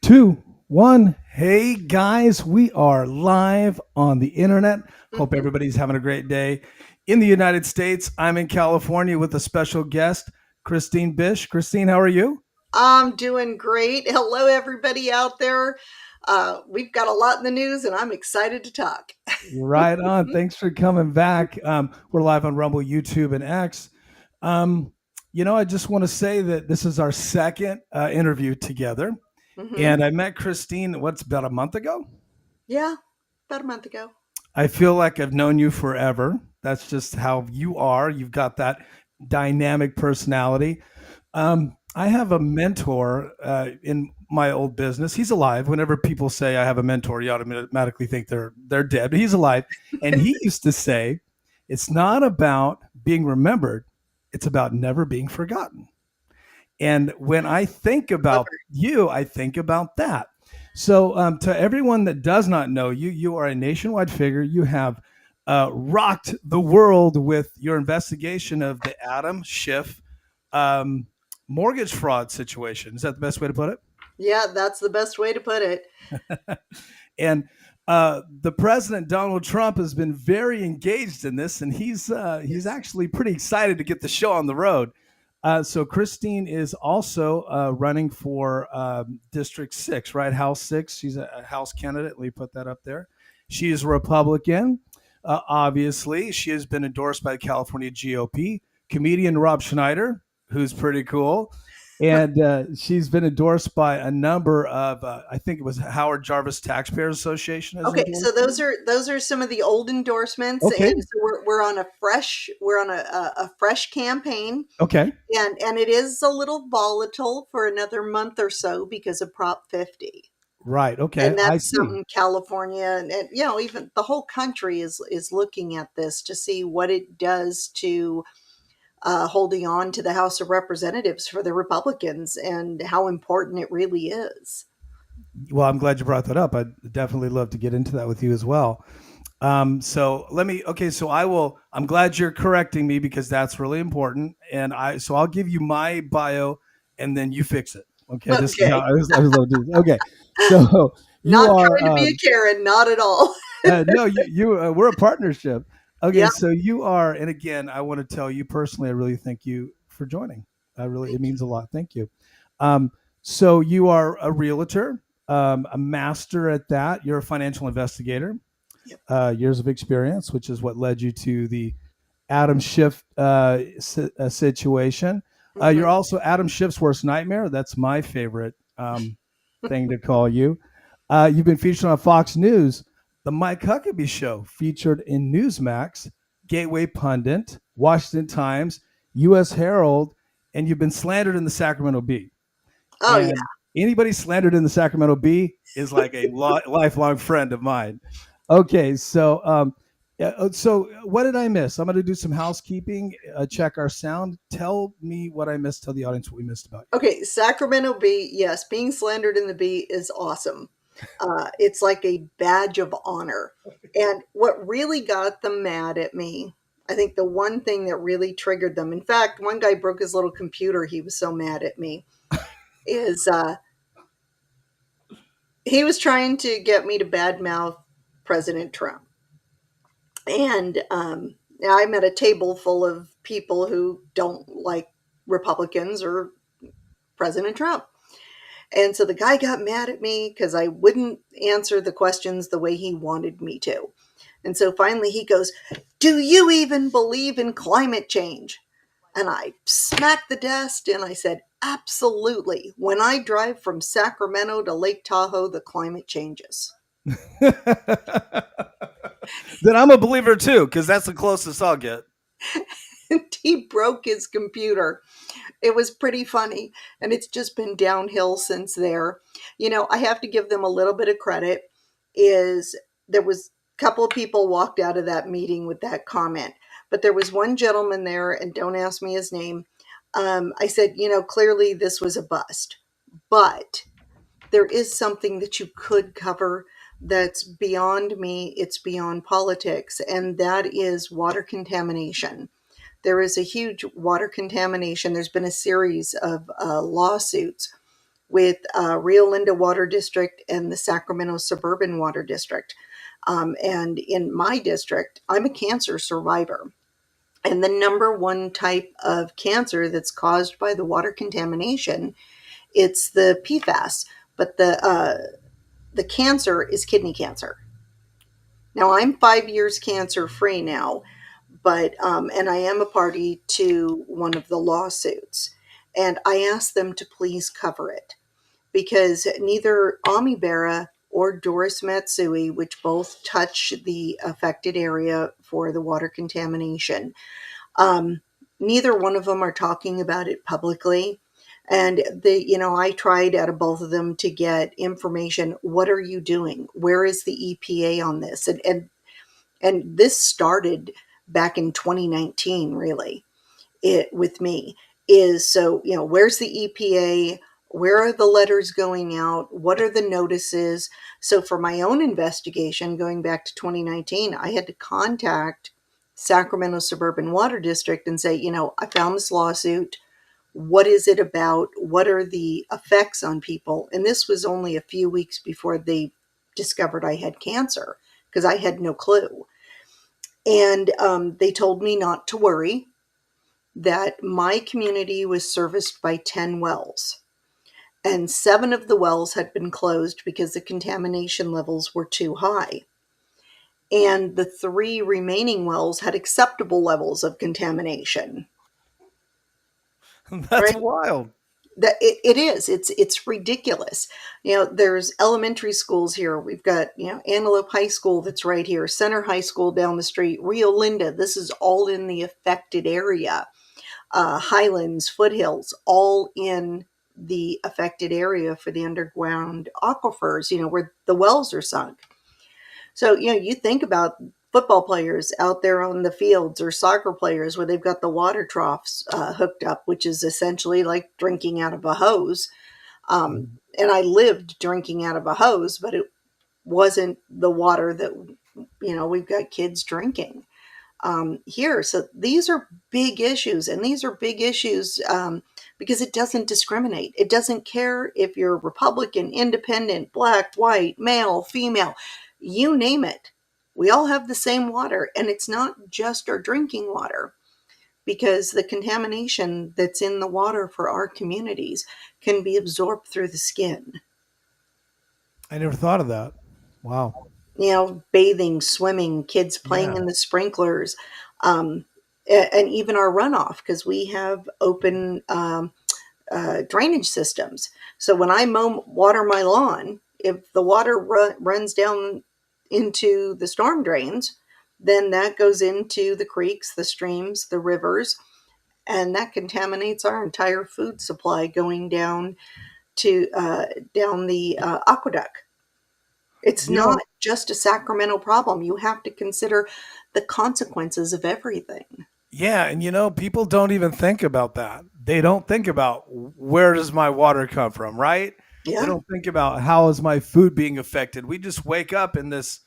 Two, one. Hey guys, we are live on the internet. Hope Mhm. everybody's having a great day. In the United States, I'm in California with a special guest, Christine Bish. Christine, how are you? I'm doing great. Hello, everybody out there. We've got a lot in the news, and I'm excited to talk. Right on. Thanks for coming back. We're live on Rumble, YouTube, and X. Um, I just want to say that this is our second interview together. Hmm. And I met Christine, what's about a month ago? Yeah, about a month ago. I feel like I've known you forever. That's just how you are. You've got that dynamic personality. I have a mentor in my old business. He's alive. Whenever people say I have a mentor, you automatically think they're dead. But he's alive, and he used to say, "It's not about being remembered; it's about never being forgotten." And when I think about Clever. you, I think about that. So, to everyone that does not know you, you are a nationwide figure. You have rocked the world with your investigation of the Adam Schiff um, mortgage fraud situation. Is that the best way to put Yeah, that's the best way to put it. it? And the president Donald Trump has been very engaged in this, and he's Yes. actually pretty excited to get the show on the road. So Christine is also running for District 6, right? House 6. She's a House candidate. Let me put that up there. She is a Republican. Obviously, she has been endorsed by the California GOP. Comedian Rob Schneider, who's pretty cool. And she's been endorsed by a number of, I think it was Howard Jarvis Taxpayers Association has Okay, so endorsed her. those are some of the old endorsements, Okay. and so we're on a fresh campaign, Okay. and it is a little volatile for another month or so because of Prop 50. Right. Okay. And I that's see. something California and even the whole country is looking at this to see what it does to holding on to the House of Representatives for the Republicans and how important it really is. Well, I'm glad you brought that up. I'd definitely love to get into that with you as well. So let me, okay, so I'm glad you're correcting me because that's really important. So I'll give you my bio and then you fix it. Okay. This is how Okay, I was love to do this. Okay. So you not are, trying to be a Karen, not at all. no, we're a partnership. Okay. Yeah, So you are, and again, I want to tell you personally, I really thank you for joining. It thank you. means a lot. Thank you. Um, so you are a realtor, a master at that. You're a financial investigator, Yep. years of experience, which is what led you to the Adam Schiff situation. You're Hmm. also Adam Schiff's worst nightmare. That's my favorite thing to call you. You've been featured on Fox News, The Mike Huckabee Show, featured in Newsmax, Gateway Pundit, Washington Times, U.S. Herald, and you've been slandered in the Sacramento Bee. Oh yeah. And anybody slandered in the Sacramento Bee is like a lifelong friend of mine. Okay, so what did I miss? I'm going to do some housekeeping, check our sound. Tell me what I missed. Tell the audience what we missed about you. Okay, Sacramento Bee, yes, being slandered in the Bee is awesome. It's like a badge of honor. And what really got them mad at me, I think the one thing that really triggered them, in fact, one guy broke his little computer, he was so mad at me, is he was trying to get me to badmouth President Trump. And I'm at a table full of people who don't like Republicans or President Trump. And so the guy got mad at me because I wouldn't answer the questions the way he wanted me to. And so finally he goes, "Do you even believe in climate change?" And I smacked the desk and I said, "Absolutely. When I drive from Sacramento to Lake Tahoe, the climate changes." Then I'm a believer too, because that's the closest I'll get. And he broke his computer. It was pretty funny. And it's just been downhill since there. I have to give them a little bit of credit. Is there was a couple of people walked out of that meeting with that comment, but there was one gentleman there, and don't ask me his name. I said, clearly this was a bust, but there is something that you could cover that's beyond me. It's beyond politics, and that is water contamination. There is a huge water contamination. There's been a series of lawsuits with Rio Linda Water District and the Sacramento Suburban Water District. And in my district, I'm a cancer survivor. And the number one type of cancer that's caused by the water contamination, it's the PFAS, but the cancer is kidney cancer. Now I'm 5 years cancer free now, but and I am a party to one of the lawsuits, and I asked them to please cover it because neither Amibera or Doris Matsui, which both touch the affected area for the water contamination, um, neither one of them are talking about it publicly. And I tried out of both of them to get information. What are you doing? Where is the EPA on this? And this started back in 2019, really. It with me is so where's the EPA? Where are the letters going out? What are the notices? So for my own investigation, going back to 2019, I had to contact Sacramento Suburban Water District and say, I found this lawsuit. What is it about? What are the effects on people? And this was only a few weeks before they discovered I had cancer because I had no clue. And they told me not to worry, that my community was serviced by 10 wells, and 7 of the wells had been closed because the contamination levels were too high. And the 3 remaining wells had acceptable levels of contamination. That's Right? wild. That it is. It's ridiculous. There's elementary schools here. We've got Antelope High School that's right here, Center High School down the street, Rio Linda. This is all in the affected area. Highlands, foothills, all in the affected area for the underground aquifers, where the wells are sunk. So, you think about football players out there on the fields or soccer players where they've got the water troughs hooked up, which is essentially like drinking out of a hose. And I lived drinking out of a hose, but it wasn't the water that, we've got kids drinking here. So these are big issues, and these are big issues because it doesn't discriminate. It doesn't care if you're Republican, independent, black, white, male, female, you name it. We all have the same water, and it's not just our drinking water because the contamination that's in the water for our communities can be absorbed through the skin. I never thought of that. Wow. Bathing, swimming, kids playing Yeah. in the sprinklers, um, and even our runoff, because we have open drainage systems. So when I water my lawn, if the water runs down into the storm drains, then that goes into the creeks, the streams, the rivers, and that contaminates our entire food supply going down the aqueduct. It's You not know, just a Sacramento problem. You have to consider the consequences of everything. yeah, and people don't even think about that. They don't think about where does my water come from, right? They Yeah. don't think about how is my food being affected. We just wake up in this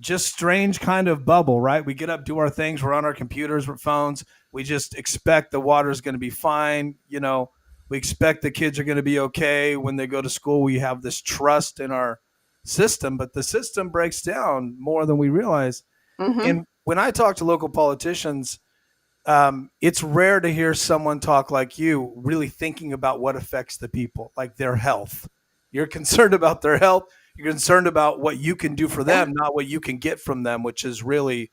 just strange kind of bubble, right? We get up, do our things, we're on our computers, we're phones. We just expect the water is going to be fine. We expect the kids are going to be okay when they go to school. We have this trust in our system, but the system breaks down more than we realize. Hmm. And when I talk to local politicians, it's rare to hear someone talk like you, really thinking about what affects the people, like their health. You're concerned about their health. You're concerned about what you can do for Yeah. them, not what you can get from them, which is really,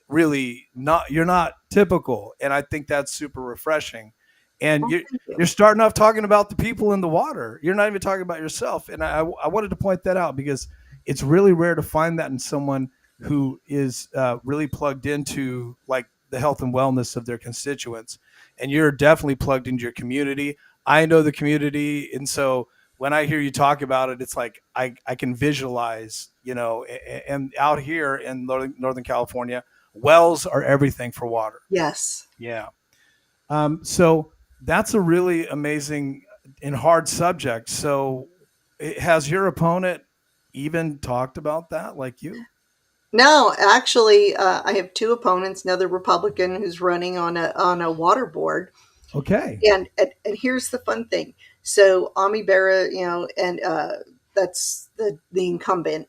really not. You're not typical, and I think that's super refreshing. And Well, you're thank you. you're starting off talking about the people in the water. You're not even talking about yourself, and I wanted to point that out because it's really rare to find that in someone who is really plugged into like the health and wellness of their constituents. And you're definitely plugged into your community. I know the community. And so when I hear you talk about it, it's like I can visualize, and out here in Northern California, wells are everything for water. Yes. Yeah. So that's a really amazing and hard subject. So has your opponent even talked about that like you? No, actually, I have 2 opponents. Another Republican who's running on a water board, Okay. and here's the fun thing: So Ami Bera, and that's the incumbent.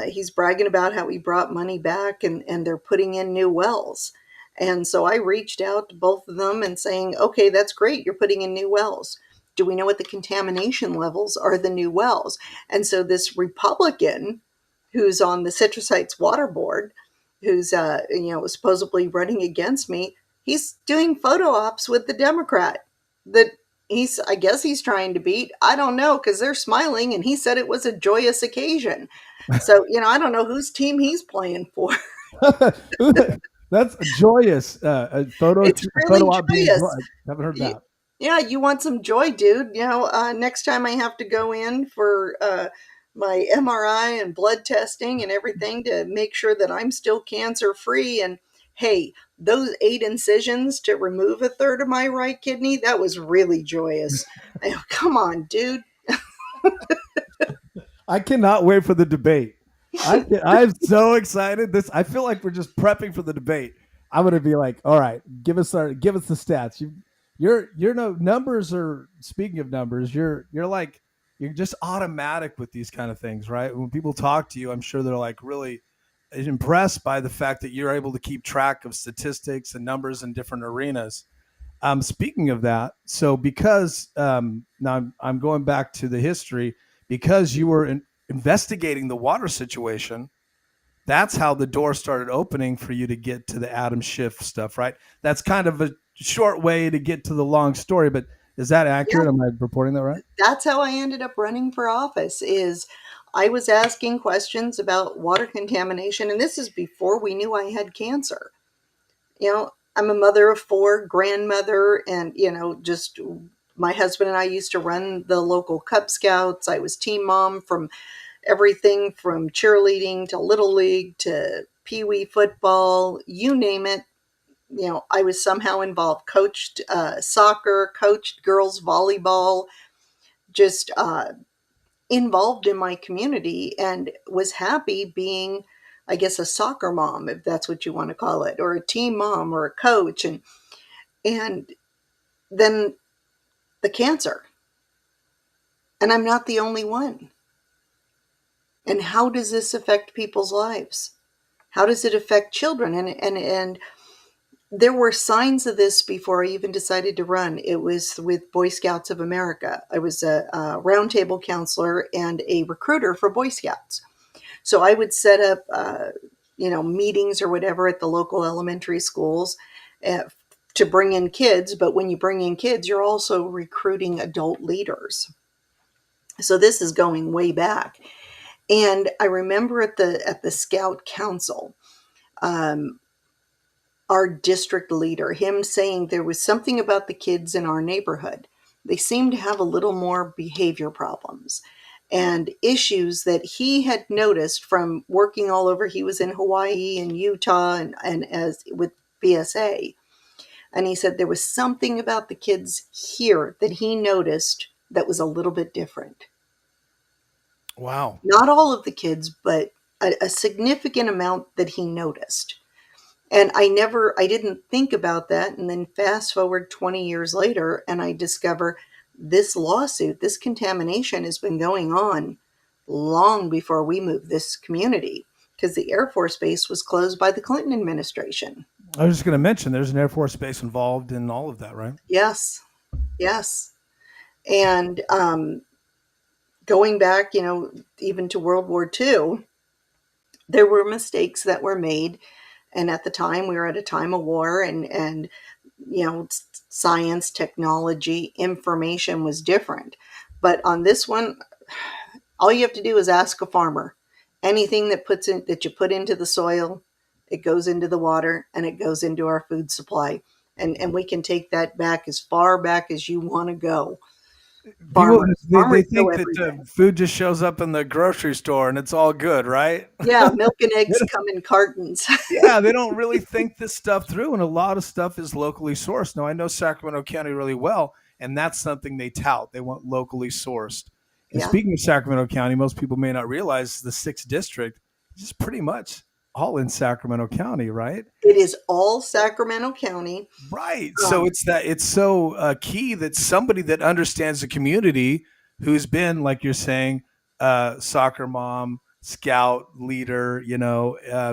He's bragging about how he brought money back, and they're putting in new wells. And so I reached out to both of them and saying, okay, that's great. You're putting in new wells. Do we know what the contamination levels are, the new wells? And so this Republican who's on the Citrus Heights Water Board, who's supposedly running against me, he's doing photo ops with the Democrat that I guess he's trying to beat. I don't know, because they're smiling, and he said it was a joyous occasion. So I don't know whose team he's playing for. That's joyous. A photo, It's a really photo op being joyous. joy. Haven't heard You, that. yeah, you want some joy, dude. Next time I have to go in for my MRI and blood testing and everything to make sure that I'm still cancer free. And hey, those 8 incisions to remove a third of my right kidney, that was really joyous. Come on, dude. I cannot wait for the debate. I'm so excited. I feel like we're just prepping for the debate. I'm gonna be like, all right, give us the stats. You're no numbers are speaking of numbers, you're just automatic with these kind of things, right? When people talk to you, I'm sure they're like really impressed by the fact that you're able to keep track of statistics and numbers in different arenas. Speaking of that, so because now I'm going back to the history, because you were investigating the water situation, that's how the door started opening for you to get to the Adam Schiff stuff, right? That's kind of a short way to get to the long story, but is that Yeah, accurate? Am I reporting that right? that's how I ended up running for office. Is I was asking questions about water contamination, and this is before we knew I had cancer. I'm a mother of 4, grandmother, and just my husband and I used to run the local Cub Scouts. I was team mom from everything from cheerleading to little league to pee wee football, you name it. I was somehow involved. Coached soccer, coached girls volleyball, just involved in my community, and was happy being, I guess, a soccer mom, if that's what you want to call it, or a team mom, or a coach. And then the cancer. And I'm not the only one. And how does this affect people's lives? How does it affect children? And there were signs of this before I even decided to run. It was with Boy Scouts of America. I was a roundtable counselor and a recruiter for Boy Scouts. So I would set up, meetings or whatever at the local elementary schools uh, to bring in kids. But when you bring in kids, you're also recruiting adult leaders. So this is going way back. And I remember at the Scout Council, um, our district leader, him saying there was something about the kids in our neighborhood. They seemed to have a little more behavior problems and issues that he had noticed from working all over. He was in Hawaii and Utah and as with BSA. And he said there was something about the kids here that he noticed that was a little bit different. Wow. Not all of the kids, but a significant amount that he noticed. And I didn't think about that. And then fast forward 20 years later, and I discover this lawsuit, this contamination has been going on long before we moved this community, because the Air Force Base was closed by the Clinton administration. I was just going to mention there's an Air Force base involved in all of that, right? Yes, yes. And going back, even to World War II, there were mistakes that were made. And at the time, we were at a time of war, and science, technology, information was different. But on this one, all you have to do is ask a farmer. Anything that you put into the soil, it goes into the water, and it goes into our food supply. And we can take that back as far back as you want to go. People they Farmers know think that everything. food just shows up in the grocery store and it's all good, right? Yeah, milk and eggs come in cartons. Yeah, they don't really think this stuff through, and a lot of stuff is locally sourced. Now, I know Sacramento County really well, and that's something they tout. They want locally sourced. And Yeah, speaking of Sacramento County, most people may not realize the 6th district is pretty much all in Sacramento County, right? It is all Sacramento County. Right. So Um, it's so key that somebody that understands the community, who's been, like you're saying, soccer mom, scout leader,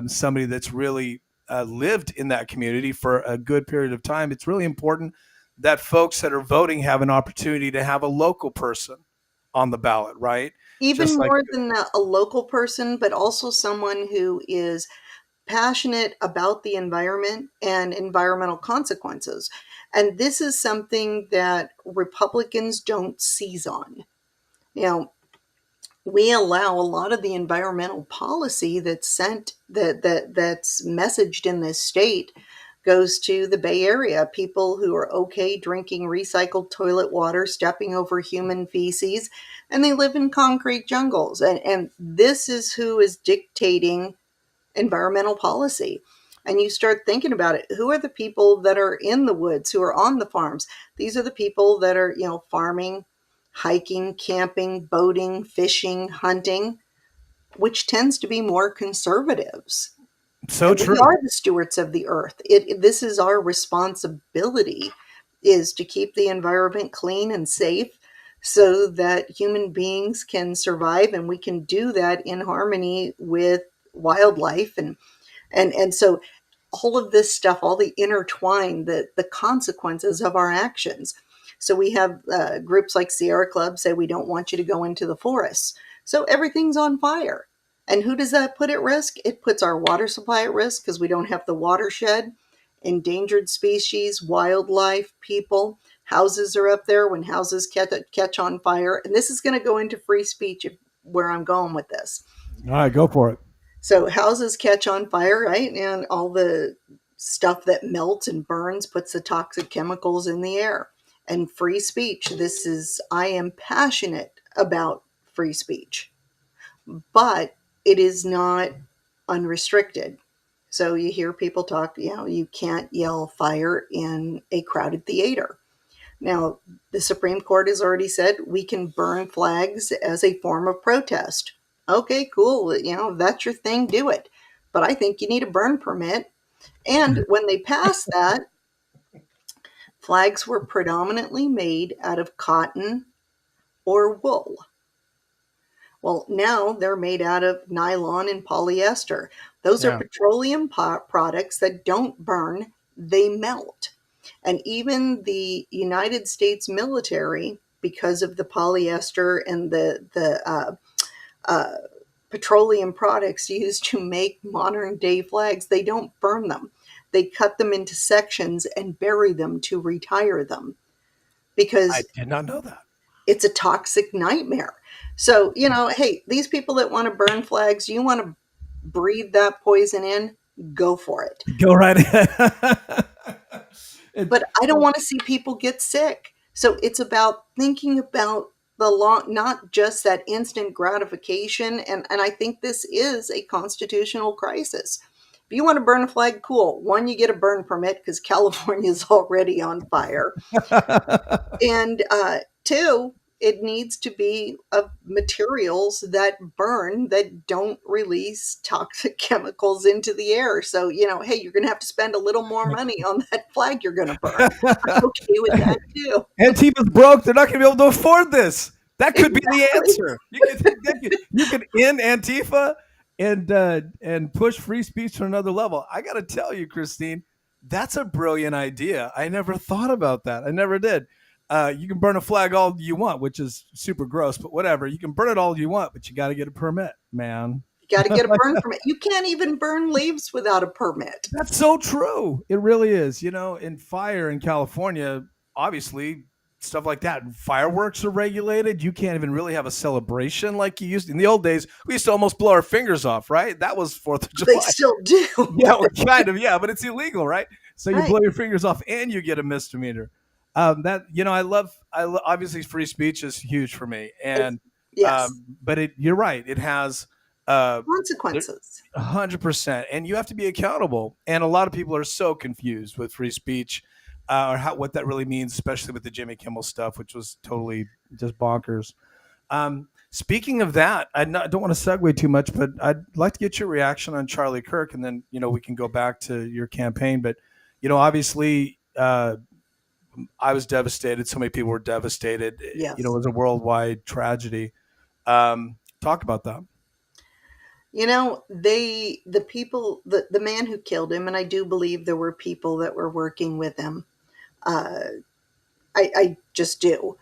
somebody that's really lived in that community for a good period of time. It's really important that folks that are voting have an opportunity to have a local person on the ballot, right? Even Just like, more than a local person, but also someone who is passionate about the environment and environmental consequences. And this is something that Republicans don't seize on. You know, we allow a lot of the environmental policy that's messaged in this state goes to the Bay Area. People who are okay drinking recycled toilet water, stepping over human feces, and they live in concrete jungles. And this is who is dictating environmental policy. And you start thinking about it. Who are the people that are in the woods, who are on the farms? These are the people that are, farming, hiking, camping, boating, fishing, hunting, which tends to be more conservatives. so And we true. are the stewards of the earth. This is our responsibility, is to keep the environment clean and safe so that human beings can survive, and we can do that in harmony with wildlife. And so all of this stuff, all the intertwined, the consequences of our actions. So we have groups like Sierra Club say we don't want you to go into the forests. So everything's on fire. And who does that put at risk? It puts our water supply at risk because we don't have the watershed, endangered species, wildlife, people. Houses are up there when houses catch on fire. And this is going to go into free speech, where I'm going with this. All right, go for it. So houses catch on fire, right? And all the stuff that melts and burns puts the toxic chemicals in the air. And free speech, I am passionate about free speech, but it is not unrestricted. So you hear people talk, you can't yell fire in a crowded theater. Now, the Supreme Court has already said we can burn flags as a form of protest. Okay, cool. If that's your thing, do it. But I think you need a burn permit. And when they passed that, flags were predominantly made out of cotton or wool. Well, now they're made out of nylon and polyester. Those are Yeah. petroleum products that don't burn, they melt. And even the United States military, because of the polyester and the petroleum products used to make modern day flags, they don't burn them. They cut them into sections and bury them to retire them, I because did not know that. it's a toxic nightmare. So, hey, these people that want to burn flags, you want to breathe that poison in, go for it. Go right ahead. But I don't want to see people get sick. So it's about thinking about the long, not just that instant gratification. And I think this is a constitutional crisis. If you want to burn a flag, cool. One, you get a burn permit because California is already on fire. And two, it needs to be of materials that burn, that don't release toxic chemicals into the air. So, hey, you're going to have to spend a little more money on that flag you're going to burn. I'm okay with that too. Antifa's broke. They're not going to be able to afford this. That could be the Exactly. answer. You could end Antifa and push free speech to another level. I got to tell you, Christine, that's a brilliant idea. I never thought about that. I never did. You can burn a flag all you want, which is super gross, but whatever. You can burn it all you want, but you got to get a permit, man. You got to get a burn permit. You can't even burn leaves without a permit. That's so true. It really is. In fire in California, obviously, stuff like that. Fireworks are regulated. You can't even really have a celebration like you used to. In the old days, we used to almost blow our fingers off, right? That was 4th of They July. still do. Yeah, well, kind of, yeah, but it's illegal, right? So you Right. blow your fingers off and you get a misdemeanor. Obviously free speech is huge for me, and Yes. but you're right. It has Consequences. 100%, and you have to be accountable. And a lot of people are so confused with free speech, or what that really means, especially with the Jimmy Kimmel stuff, which was totally just bonkers. Speaking of that, don't want to segue too much, but I'd like to get your reaction on Charlie Kirk, and then we can go back to your campaign. But obviously, I was devastated. So many people were devastated. It Yes. was a worldwide tragedy. Talk about that. The people, the man who killed him, and I do believe there were people that were working with him. Uh, I just do.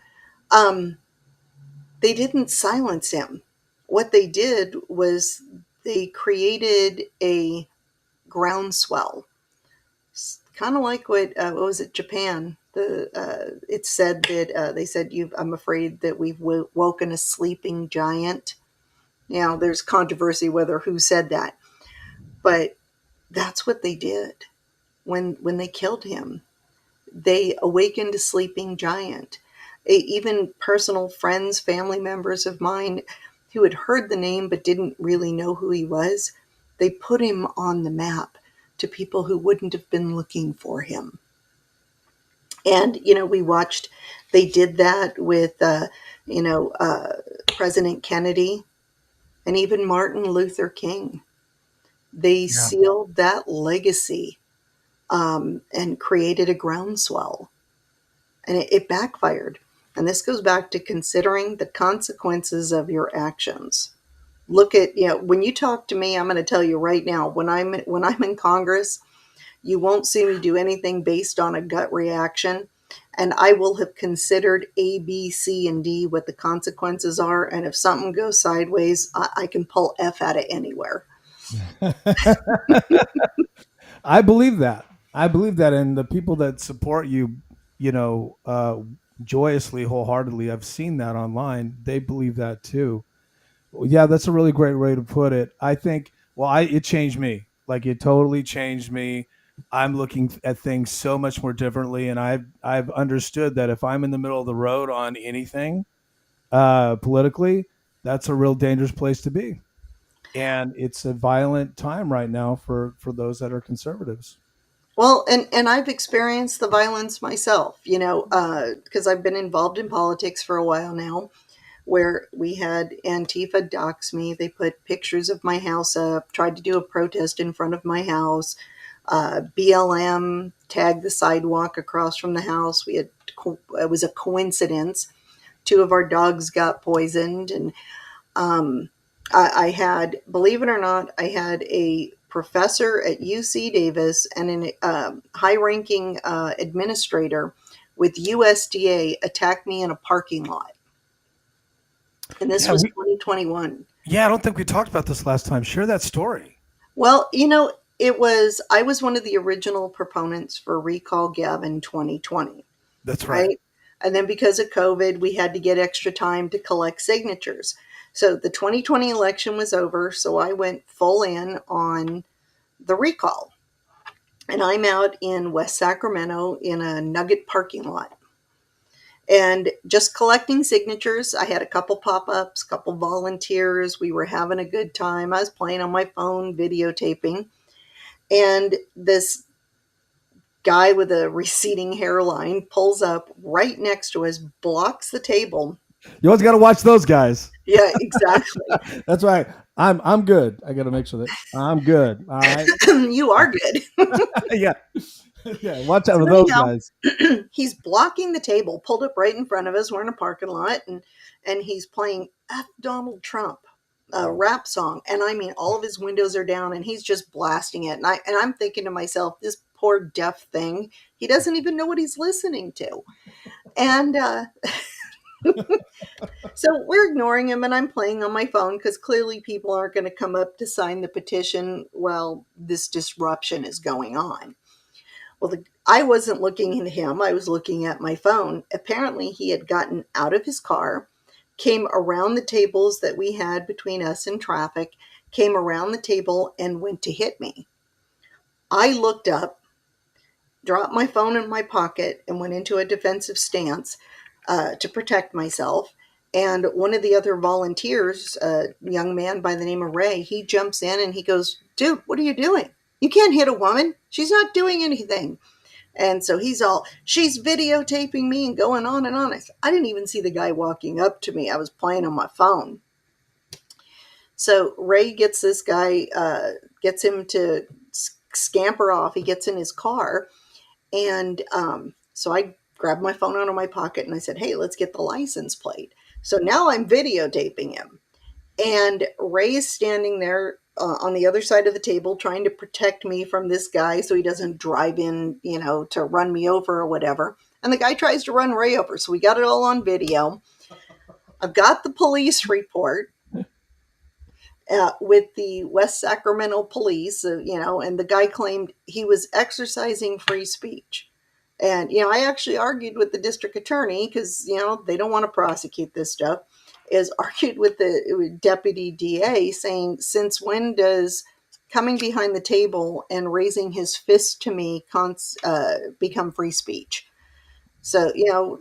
Um, they didn't silence him. What they did was they created a groundswell. Kind of like what was it, Japan? It said that they said, I'm afraid that we've woken a sleeping giant. Now, there's controversy whether who said that, but that's what they did when they killed him. They awakened a sleeping giant. Even personal friends, family members of mine who had heard the name but didn't really know who he was, they put him on the map to people who wouldn't have been looking for him. And, we watched, they did that with, President Kennedy and even Martin Luther King. They Yeah. sealed that legacy and created a groundswell. And it backfired. And this goes back to considering the consequences of your actions. Look at, when you talk to me, I'm going to tell you right now, when I'm in Congress, you won't see me do anything based on a gut reaction. And I will have considered A, B, C, and D, what the consequences are. And if something goes sideways, I can pull F out of anywhere. I believe that. I believe that, and the people that support you, you know, uh, joyously, wholeheartedly, I've seen that online. They believe that too. Well, yeah, that's a really great way to put it. I think. Well, it changed me. Like it totally changed me. I'm looking at things so much more differently, and I've understood that if I'm in the middle of the road on anything politically, that's a real dangerous place to be, and it's a violent time right now for those that are conservatives. Well, and I've experienced the violence myself, because I've been involved in politics for a while now, where we had Antifa dox me. They put pictures of my house up, tried to do a protest in front of my house. BLM tagged the sidewalk across from the house. It was a coincidence. Two of our dogs got poisoned, and um, I had, believe it or not, I had a professor at UC Davis and an high-ranking administrator with USDA attack me in a parking lot, and this Yeah, was 2021. yeah. I don't think we talked about this last time. Share that story. Well, I was one of the original proponents for Recall Gavin 2020, That's right. right? And then because of COVID, we had to get extra time to collect signatures. So the 2020 election was over, so I went full in on the recall. And I'm out in West Sacramento in a Nugget parking lot and just collecting signatures. I had a couple pop-ups, a couple volunteers. We were having a good time. I was playing on my phone, videotaping. And this guy with a receding hairline pulls up right next to us, blocks the table. You always got to watch those guys. Yeah, exactly. That's right. I'm good. I got to make sure that I'm good. All right. You are good. Yeah. Yeah. Watch out So for those anyhow, guys. he's blocking the table, pulled up right in front of us. We're in a parking lot, and he's playing F Donald Trump, a rap song. And I mean, all of his windows are down, and he's just blasting it. And I'm thinking to myself, this poor deaf thing, he doesn't even know what he's listening to. And so we're ignoring him, and I'm playing on my phone because clearly people aren't going to come up to sign the petition while this disruption is going on. Well, I wasn't looking at him. I was looking at my phone. Apparently, he had gotten out of his car, came around the tables that we had between us and traffic, came around the table and went to hit me. I looked up, dropped my phone in my pocket, and went into a defensive stance to protect myself. And one of the other volunteers, a young man by the name of Ray, he jumps in and he goes, "Dude, what are you doing? You can't hit a woman. She's not doing anything." And so he's all, she's videotaping me and going on and on. I didn't even see the guy walking up to me. I was playing on my phone. So Ray gets this guy, gets him to scamper off. He gets in his car. And so I grabbed my phone out of my pocket and I said, hey, let's get the license plate. So now I'm videotaping him. And Ray is standing there on the other side of the table trying to protect me from this guy so he doesn't drive in, to run me over or whatever. And the guy tries to run Ray over. So we got it all on video. I've got the police report with the West Sacramento police, and the guy claimed he was exercising free speech. And, I actually argued with the district attorney because, they don't want to prosecute this stuff, is argued with the deputy DA saying, since when does coming behind the table and raising his fist to me become free speech? So,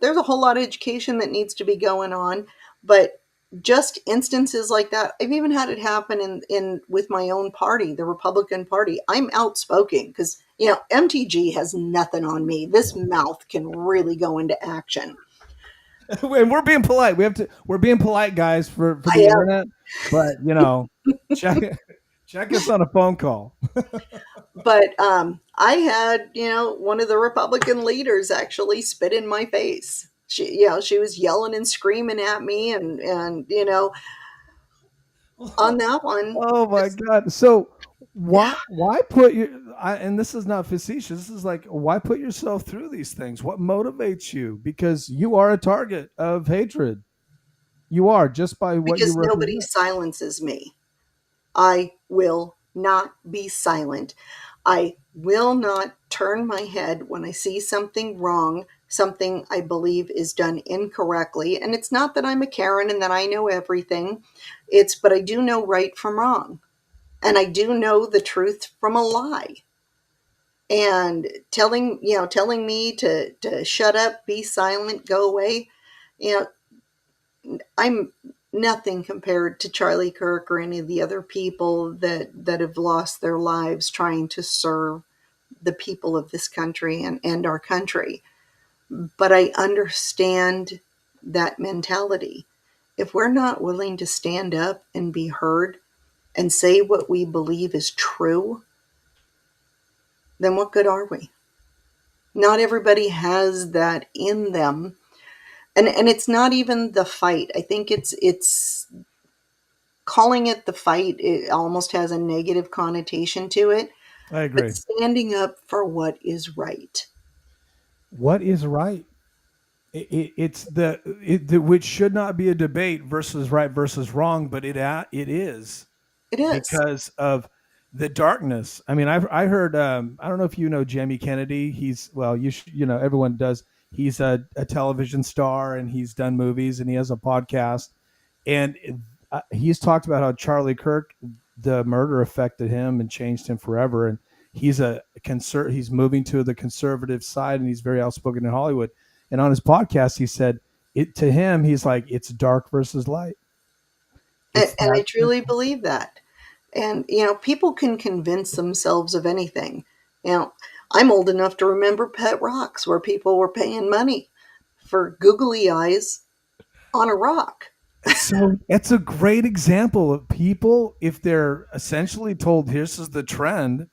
there's a whole lot of education that needs to be going on, but just instances like that, I've even had it happen in with my own party, the Republican Party. I'm outspoken because, MTG has nothing on me. This mouth can really go into action. And we're being polite. We're being polite, guys, for the internet. But check us on a phone call. But I had, one of the Republican leaders actually spit in my face. She was yelling and screaming at me, and on that one. Oh my God! So why put and this is not facetious. This is like, why put yourself through these things? What motivates you? Because you are a target of hatred. You are, just by what you represent. Because nobody silences me. I will not be silent. I will not turn my head when I see something wrong, something I believe is done incorrectly. And it's not that I'm a Karen and that I know everything. But I do know right from wrong. And I do know the truth from a lie. And telling me to shut up, be silent, go away, I'm nothing compared to Charlie Kirk or any of the other people that have lost their lives trying to serve the people of this country and our country. But I understand that mentality. If we're not willing to stand up and be heard and say what we believe is true, then what good are we? Not everybody has that in them. And it's not even the fight. I think it's calling it the fight. It almost has a negative connotation to it. I agree. But standing up for what is right. What is right? It's which should not be a debate versus right versus wrong, but it is. It is because of the darkness. I mean, I heard. I don't know if you know Jamie Kennedy. Everyone does. He's a television star and he's done movies and he has a podcast. And he's talked about how Charlie Kirk, the murder affected him and changed him forever. And he's he's moving to the conservative side and he's very outspoken in Hollywood. And on his podcast, he said to him, he's like, it's dark versus light. And I truly believe that. And, people can convince themselves of anything. I'm old enough to remember Pet Rocks where people were paying money for googly eyes on a rock. So it's a great example of people, if they're essentially told, this is the trend,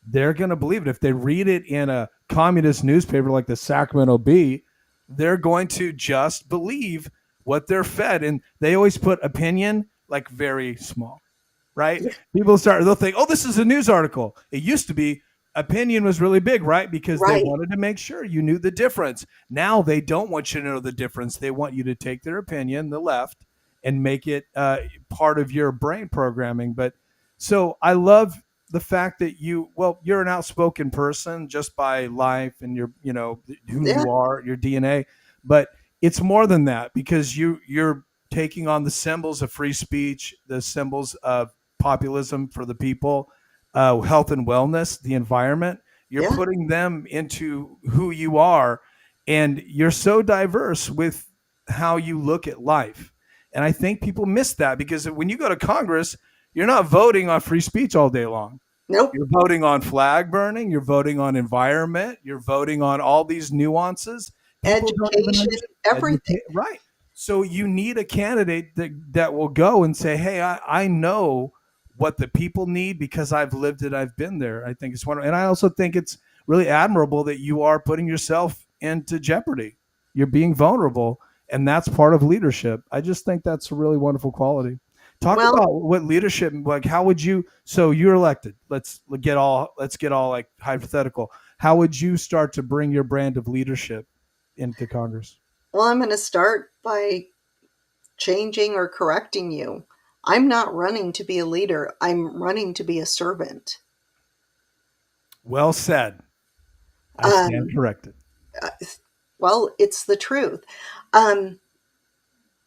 they're going to believe it. If they read it in a communist newspaper like the Sacramento Bee, they're going to just believe what they're fed. And they always put opinion like very small, right? People they'll think, oh, this is a news article. It used to be opinion was really big, right? Because they wanted to make sure you knew the difference. Now they don't want you to know the difference. They want you to take their opinion, the left, and make it part of your brain programming. But so I love the fact that you're an outspoken person just by life and your, who you are, your DNA. But it's more than that, because you're taking on the symbols of free speech, the symbols of populism for the people, health and wellness, the environment. You're putting them into who you are, and you're so diverse with how you look at life. And I think people miss that, because when you go to Congress, you're not voting on free speech all day long. Nope. You're voting on flag burning. You're voting on environment. You're voting on all these nuances. People don't even Education, understand. everything. Right. So you need a candidate that will go and say, hey, I know what the people need because I've lived it. I've been there. I think it's wonderful. And I also think it's really admirable that you are putting yourself into jeopardy. You're being vulnerable. And that's part of leadership. I just think that's a really wonderful quality. Talk Well, about what leadership like. How would you? So you're elected. Let's get all like hypothetical. How would you start to bring your brand of leadership into Congress? well, I'm going to start by changing or correcting you. I'm not running to be a leader. I'm running to be a servant. Well said. I stand Um, corrected. well, it's the truth. Um,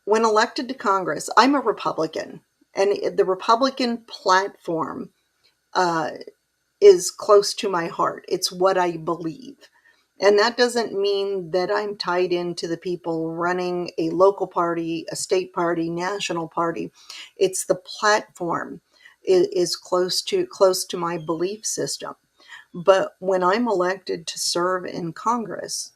when elected to Congress, I'm a Republican, and the Republican platform uh, is close to my heart. It's what I believe. And that doesn't mean that I'm tied into the people running a local party, a state party, national party. It's the platform is close to my belief system. But when I'm elected to serve in Congress,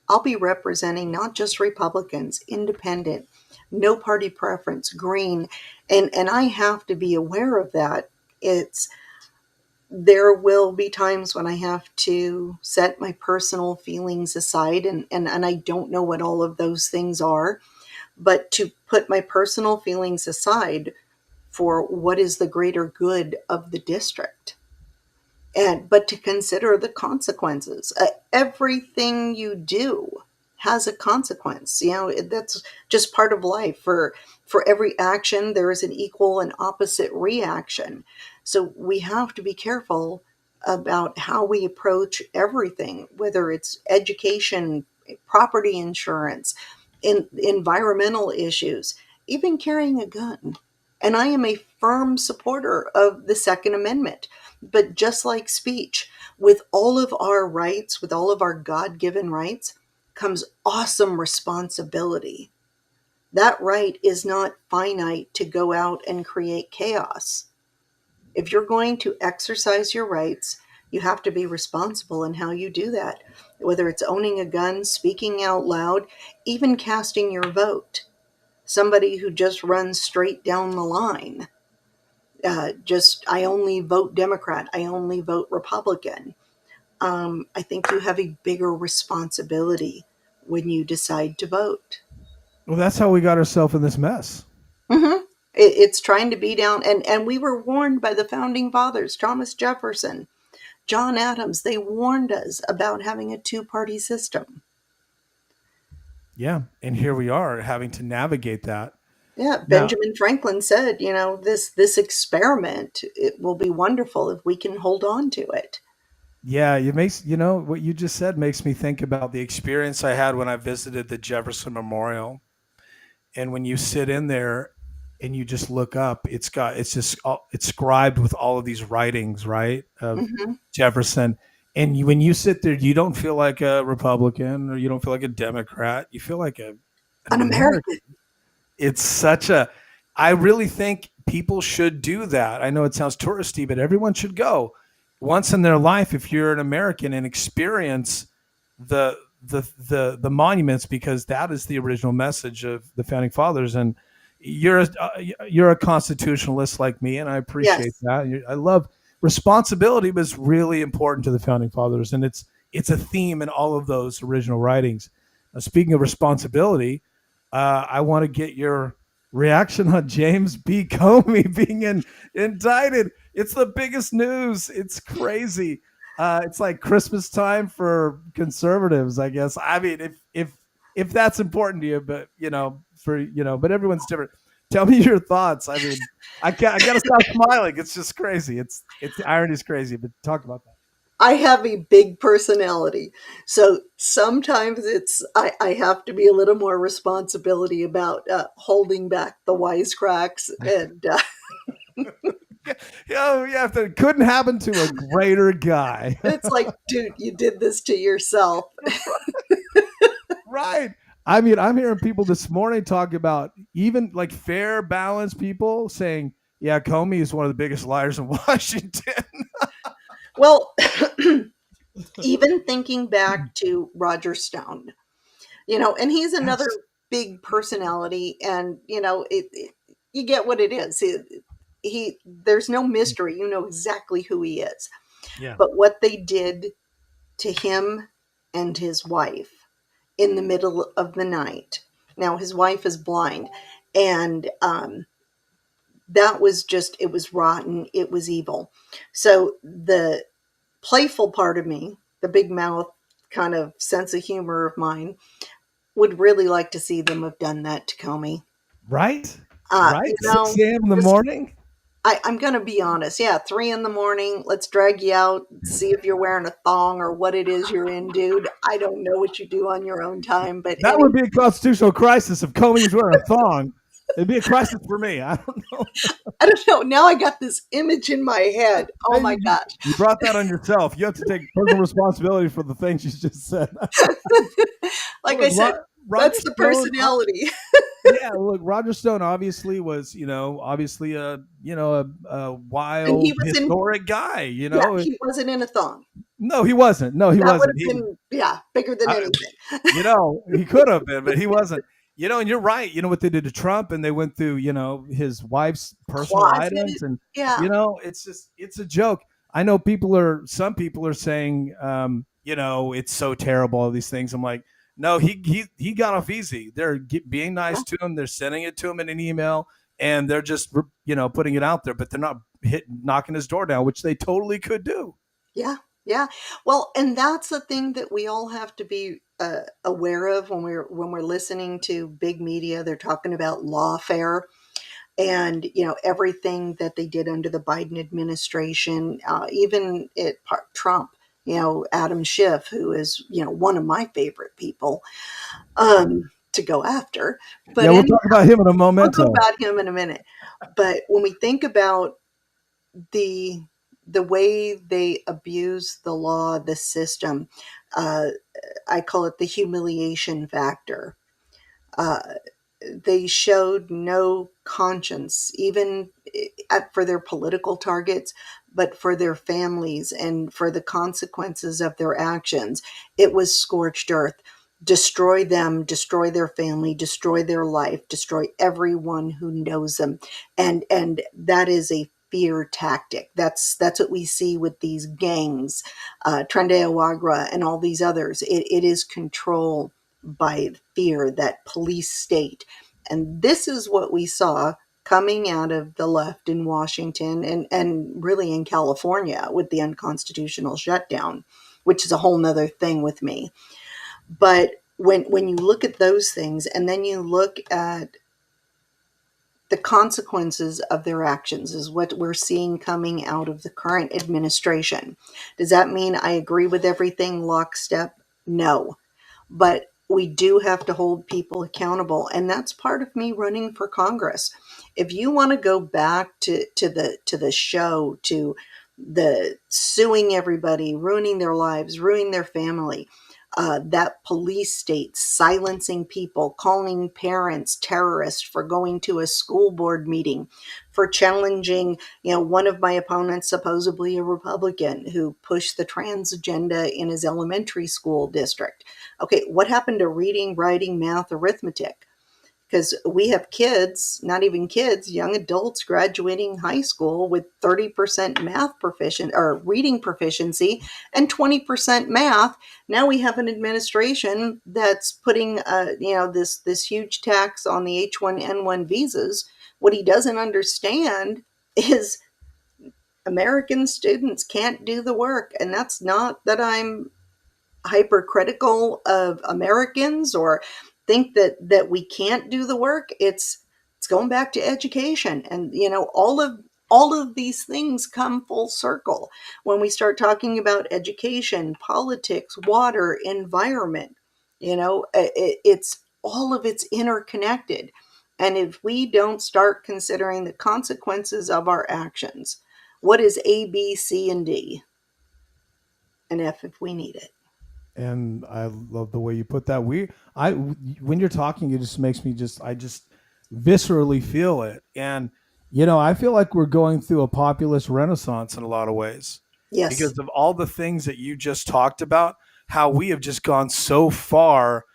I'll be representing not just Republicans, independent, no party preference, green, and I have to be aware of that. It's There will be times when I have to set my personal feelings aside, and I don't know what all of those things are, but to put my personal feelings aside for what is the greater good of the district. And but to consider the consequences. Everything you do has a consequence. That's just part of life. For every action, there is an equal and opposite reaction. So we have to be careful about how we approach everything, whether it's education, property insurance, environmental issues, even carrying a gun. And I am a firm supporter of the Second Amendment. But just like speech, with all of our rights, with all of our God given rights, comes awesome responsibility. That right is not finite to go out and create chaos. If you're going to exercise your rights, you have to be responsible in how you do that, whether it's owning a gun, speaking out loud, even casting your vote. Somebody who just runs straight down the line, just I only vote Democrat, I only vote Republican. I think you have a bigger responsibility when you decide to vote. Well, that's how we got ourselves in this mess. Mm-hmm. It's trying to be down, and we were warned by the founding fathers, Thomas Jefferson, John Adams. They warned us about having a two-party system. Yeah, and here we are having to navigate that. Yeah, Now, Benjamin Franklin said, this experiment, it will be wonderful if we can hold on to it. yeah, it makes what you just said makes me think about the experience I had when I visited the Jefferson Memorial. And when you sit in there and you just look up, it's scribed with all of these writings, right, of Hmm. Jefferson. And when you sit there, you don't feel like a Republican or you don't feel like a Democrat. You feel like an An American. American. It's such a. I really think people should do that. I know it sounds touristy, but everyone should go once in their life if you're an American and experience the the monuments because that is the original message of the founding fathers. And you're a constitutionalist like me, and I appreciate Yes. that. I love responsibility was really important to the founding fathers, and it's a theme in all of those original writings. Speaking of responsibility, I want to get your reaction on James B. Comey being indicted. It's the biggest news. It's crazy. It's like Christmas time for conservatives, I guess. I mean, if that's important to you, but but everyone's different. Tell me your thoughts. I mean, I gotta stop smiling. It's just crazy. It's the irony is crazy. But talk about that. I have a big personality. So sometimes I have to be a little more responsibility about holding back the wisecracks. And Yeah, if it couldn't happen to a greater guy. it's like, dude, you did this to yourself. Right. I mean, I'm hearing people this morning talk about even like fair, balanced people saying, yeah, Comey is one of the biggest liars in Washington. Well, even thinking back to Roger Stone, and he's another Yes. big personality, and you get what it is. There's no mystery. You know exactly who he is. Yeah. But what they did to him and his wife in the middle of the night. Now his wife is blind, and that was just, it was rotten. It was evil. So the playful part of me, the big mouth kind of sense of humor of mine, would really like to see them have done that to Comey. Right. Uh, Right. you know, 6 a.m. in the just morning. I'm going to be honest. Yeah, 3 in the morning. Let's drag you out, see if you're wearing a thong or what it is you're in, dude. I don't know what you do on your own time, but That would be a constitutional crisis if Comey was wearing a thong. It'd be a crisis for me. I don't know. I don't know. Now I got this image in my head. Oh my You, gosh. you brought that on yourself. You have to take personal responsibility for the things you just said. Like I Look, said, Roger that's the Stone. personality. Yeah, look, Roger Stone obviously was, obviously a And he wild, was in, historic guy. yeah, he wasn't in a thong. No, he wasn't. No, he That would wasn't. have been, yeah, bigger than I, anything. he could have been, but he wasn't. And you're right. You know what they did to Trump, and they went through, his wife's personal Closet. items, and Yeah. it's a joke. I know some people are saying, it's so terrible, all these things. I'm like, no, he got off easy. They're being nice to him. They're sending it to him in an email, and they're just, putting it out there, but they're not knocking his door down, which they totally could do. Yeah. Yeah. Well, and that's the thing that we all have to be aware of when we're listening to big media. They're talking about lawfare and everything that they did under the Biden administration, even Trump. Adam Schiff, who is one of my favorite people to go after. Yeah, But we'll anyway, talk about him in a I'll go momento. about him in a minute. But when we think about the the way they abuse the law, the system, uh, I call it the humiliation factor. Uh, they showed no conscience, even for their political targets, but for their families and for the consequences of their actions. It was scorched earth. Destroy them, destroy their family, destroy their life, destroy everyone who knows them, and that is a fear tactic. That's what we see with these gangs, Trendeawagra and all these others. It is control by fear, that police state. And this is what we saw coming out of the left in Washington and really in California with the unconstitutional shutdown, which is a whole nother thing with me. But when you look at those things and then you look at the consequences of their actions is what we're seeing coming out of the current administration. Does that mean I agree with everything lockstep? No. But we do have to hold people accountable, and that's part of me running for Congress. If you want to go back to the show, to the suing everybody, ruining their lives, ruining their family, that police state silencing people, calling parents terrorists for going to a school board meeting, for challenging, one of my opponents, supposedly a Republican, who pushed the trans agenda in his elementary school district. Okay, what happened to reading, writing, math, arithmetic? Because we have kids, not even kids, young adults graduating high school with 30% math proficient or reading proficiency and 20% math. Now we have an administration that's putting this huge tax on the H1N1 visas. What he doesn't understand is American students can't do the work, and that's not that I'm hypercritical of Americans or think that we can't do the work. It's going back to education, and all of these things come full circle when we start talking about education, politics, water, environment. It's all of it's interconnected, and if we don't start considering the consequences of our actions, what is A, B, C, and D, and F if we need it. And I love the way you put that. When you're talking, it just makes me I just viscerally feel it. And, I feel like we're going through a populist renaissance in a lot of ways. Yes. because of all the things that you just talked about, how we have just gone so far,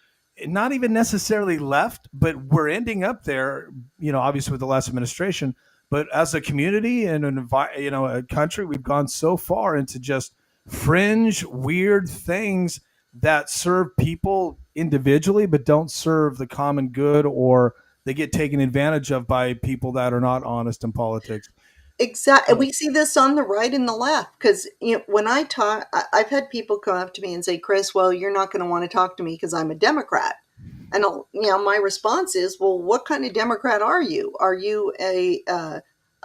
not even necessarily left, but we're ending up there, obviously with the last administration, but as a community and a country, we've gone so far into just fringe, weird things that serve people individually, but don't serve the common good, or they get taken advantage of by people that are not honest in politics. Exactly. So, We see this on the right and the left because when I talk, I've had people come up to me and say, "Chris, well, you're not going to want to talk to me because I'm a Democrat." And my response is, "Well, what kind of Democrat are you? Are you a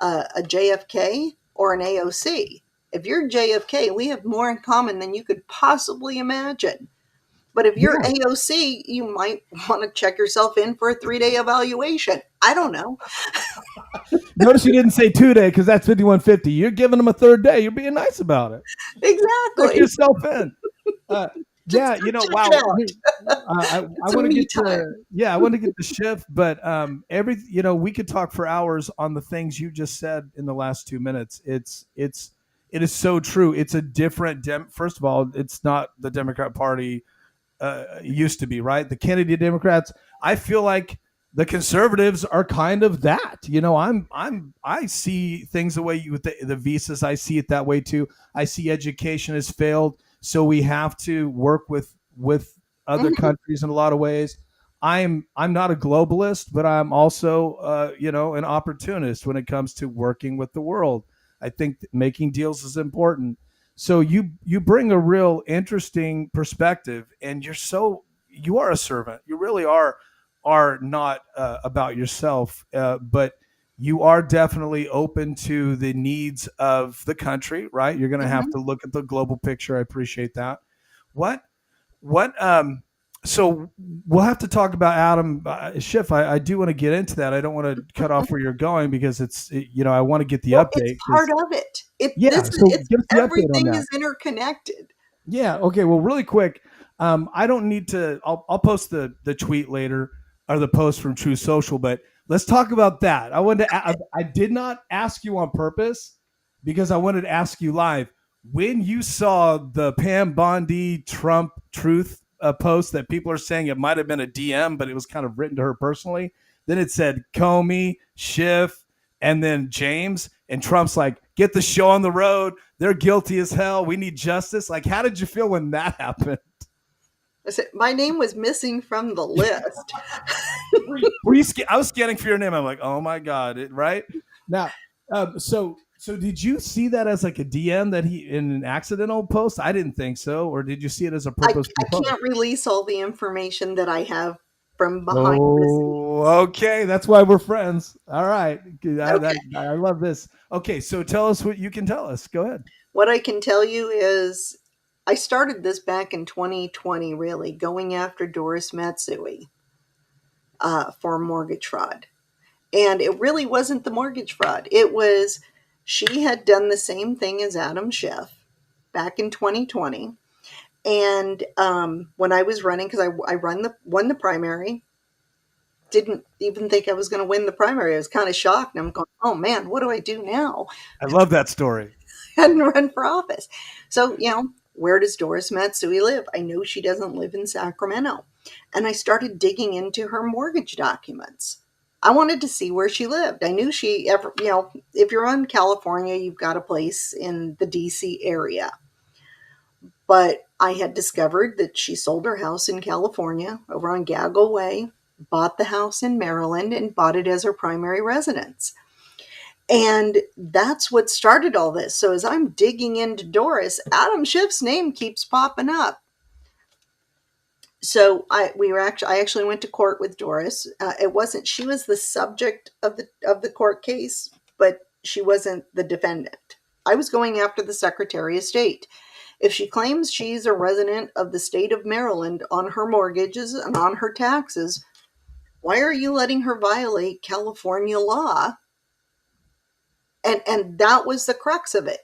JFK or an AOC? If you're JFK, we have more in common than you could possibly imagine. But if you're yeah. AOC, you might want to check yourself in for a 3-day evaluation. I don't know." Notice you didn't say 2 day because that's 5150. You're giving them a third day. You're being nice about it. Check Exactly. yourself in. Uh, Just yeah, go check it wow. out. I It's a want to me get time. to the shift, but we could talk for hours on the things you just said in the last 2 minutes. It is so true. It's a different first of all, it's not the Democrat Party used to be, right? The Kennedy Democrats. I feel like the conservatives are kind of that. I see things the way you with the visas. I see it that way too. I see education has failed, so we have to work with other Mhm. countries in a lot of ways. I'm not a globalist, but I'm also an opportunist when it comes to working with the world. I think making deals is important. So you bring a real interesting perspective, and you are a servant. You really are not about yourself, but you are definitely open to the needs of the country. Right? You're going to have Mhm. to look at the global picture. I appreciate that. What what so we'll have to talk about Adam Schiff. I do want to get into that. I don't want to cut off where you're going because I want to get the Well, it's update part because of it. yeah. So It's give us the update on everything that. is interconnected. Yeah. Okay. Well, really quick, I don't need to. I'll post the tweet later or the post from True Social, but let's talk about that. I did not ask you on purpose because I wanted to ask you live when you saw the Pam Bondi Trump truth post that people are saying it might have been a DM, but it was kind of written to her personally. Then it said Comey, Schiff, and then James, and Trump's like, "Get the show on the road. They're guilty as hell. We need justice." Like, how did you feel when that happened? I said, my name was missing from the list. I was scanning for your name. I'm like, oh my god, right now. So did you see that as like a DM that he in an accidental post? I didn't think so, or did you see it as a purposeful I post? can't release all the information that I have from behind the scenes. Oh, okay. That's why we're friends. All right. Okay. I love this. Okay, so tell us what you can tell us. Go ahead. What I can tell you is I started this back in 2020, really, going after Doris Matsui for mortgage fraud. And it really wasn't the mortgage fraud. It was she had done the same thing as Adam Schiff back in 2020. And when I was running, because I won the primary, didn't even think I was going to win the primary. I was kind of shocked. And I'm going, oh man, what do I do now? I love that story. I hadn't run for office. So, where does Doris Matsui live? I know she doesn't live in Sacramento. And I started digging into her mortgage documents. I wanted to see where she lived. I knew if you're in California, you've got a place in the DC area. But I had discovered that she sold her house in California over on Gaggle Way, bought the house in Maryland, and bought it as her primary residence. And that's what started all this. So as I'm digging into Doris, Adam Schiff's name keeps popping up. So I actually went to court with Doris. It wasn't she was the subject of the court case, but she wasn't the defendant. I was going after the Secretary of State. If she claims she's a resident of the state of Maryland on her mortgages and on her taxes, why are you letting her violate California law? And that was the crux of it.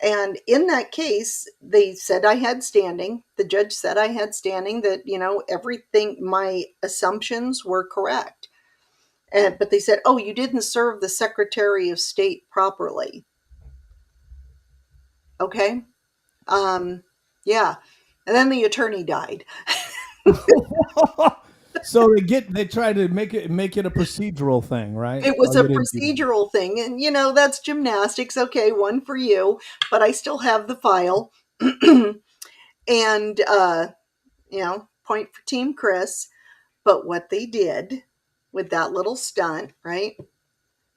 And in that case, they said I had standing. The judge said I had standing, that, everything, my assumptions were correct. But they said, oh, you didn't serve the Secretary of State properly. Okay. Um, yeah. And then the attorney died. So they try to make it a procedural thing, right? It Oh, was a you didn't do that. procedural thing. And, that's gymnastics. Okay. One for you. But I still have the file. And, point for Team Chris. But what they did with that little stunt, right?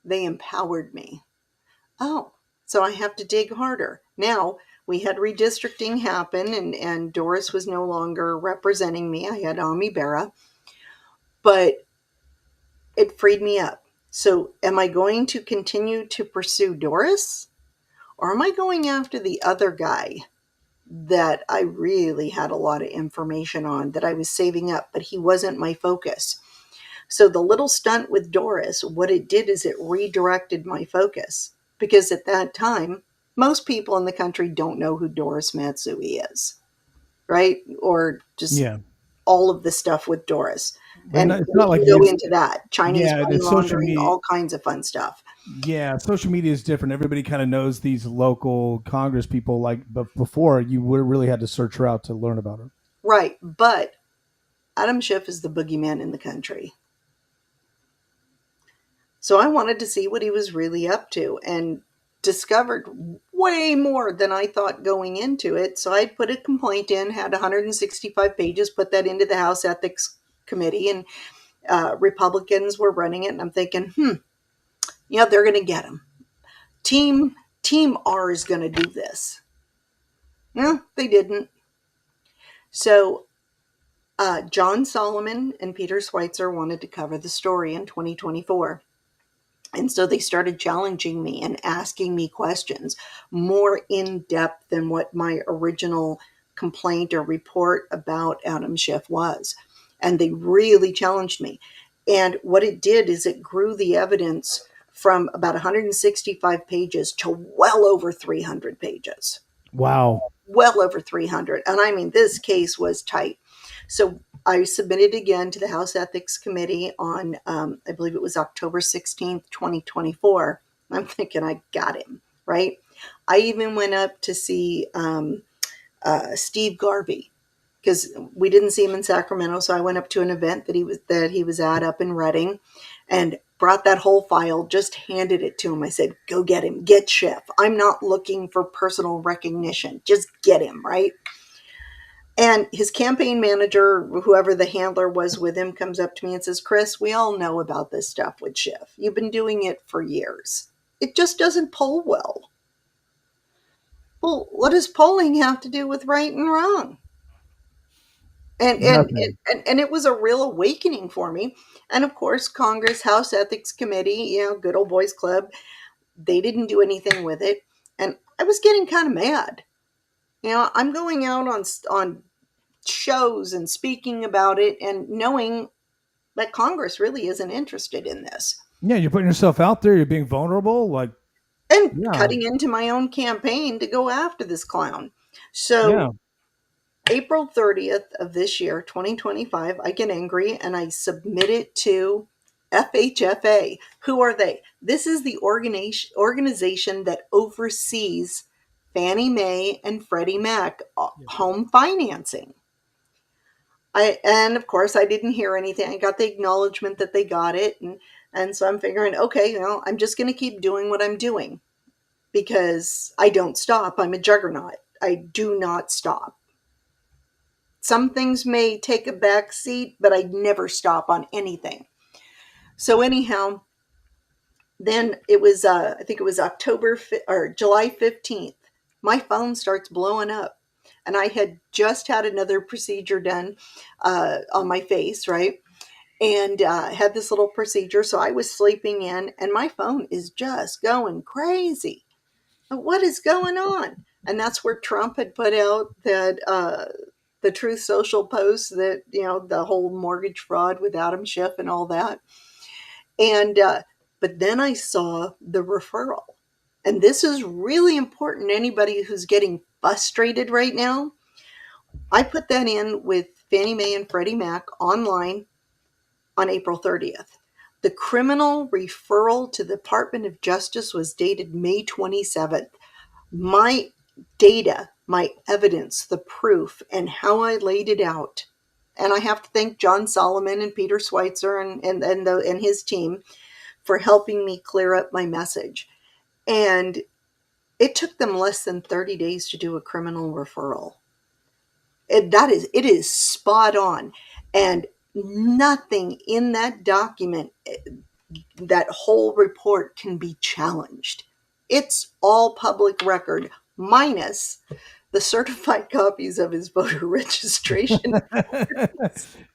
They empowered me. Oh, so I have to dig harder. Now, we had redistricting happen, and Doris was no longer representing me. I had Ami Berra, but it freed me up. So, am I going to continue to pursue Doris? Or am I going after the other guy that I really had a lot of information on that I was saving up, but he wasn't my focus? So the little stunt with Doris, what it did is it redirected my focus. Because at that time, most people in the country don't know who Doris Matsui is, right? Or just Yeah, all of the stuff with Doris. and And it's we not like can it go is. into that. Chinese Yeah, the money social laundering, media. all kinds of fun stuff. Yeah, social media is different. Everybody kind of knows these local Congress people. But before you would really had to search her out to learn about her. Right. But Adam Schiff is the boogeyman in the country. So I wanted to see what he was really up to and discovered way more than I thought going into it. So I put a complaint in, had 165 pages, put that into the House Ethics Committee, and Republicans were running it. And I'm thinking, they're going to get him. Team R is going to do this. No, they didn't. So John Solomon and Peter Schweitzer wanted to cover the story in 2024. And so they started challenging me and asking me questions more in depth than what my original complaint or report about Adam Schiff was. And they really challenged me. And what it did is it grew the evidence from about 165 pages to well over 300 pages. Wow. Well over 300. And I mean, this case was tight. So I submitted again to the House Ethics Committee on, I believe it was October 16th, 2024. I'm thinking I got him, right? I even went up to see Steve Garvey because we didn't see him in Sacramento. So I went up to an event that he was at up in Redding and brought that whole file, just handed it to him. I said, go get him, get Schiff. I'm not looking for personal recognition. Just get him, right? And his campaign manager, whoever the handler was with him, comes up to me and says, Chris, we all know about this stuff with Schiff. You've been doing it for years. It just doesn't poll well. Well, what does polling have to do with right and wrong? And and, Nothing. and it was a real awakening for me. And of course, Congress House Ethics Committee, good old boys club, they didn't do anything with it. And I was getting kind of mad. I'm going out on shows and speaking about it and knowing that Congress really isn't interested in this Yeah, you're putting yourself out there. You're being vulnerable. Like, and yeah, cutting into my own campaign to go after this clown. yeah. So April 30th of this year, 2025, I get angry and I submit it to FHFA. Who are they? This is the organization that oversees Fannie Mae and Freddie Mac home financing. And of course I didn't hear anything. I got the acknowledgement that they got it, and so I'm figuring, okay, I'm just going to keep doing what I'm doing because I don't stop. I'm a juggernaut. I do not stop. Some things may take a back seat, but I never stop on anything. So anyhow, then it was I think it was July 15th. My phone starts blowing up. And I had just had another procedure done on my face, right? And had this little procedure. So I was sleeping in, and my phone is just going crazy. What is going on? And that's where Trump had put out that the Truth Social post that, the whole mortgage fraud with Adam Schiff and all that. And, but then I saw the referral. And this is really important to anybody who's getting frustrated right now. I put that in with Fannie Mae and Freddie Mac online on April 30th. The criminal referral to the Department of Justice was dated May 27th. My data, my evidence, the proof, and how I laid it out. And I have to thank John Solomon and Peter Schweitzer and his team for helping me clear up my message. And it took them less than 30 days to do a criminal referral. It is spot on. And nothing in that document, that whole report, can be challenged. It's all public record, minus the certified copies of his voter registration.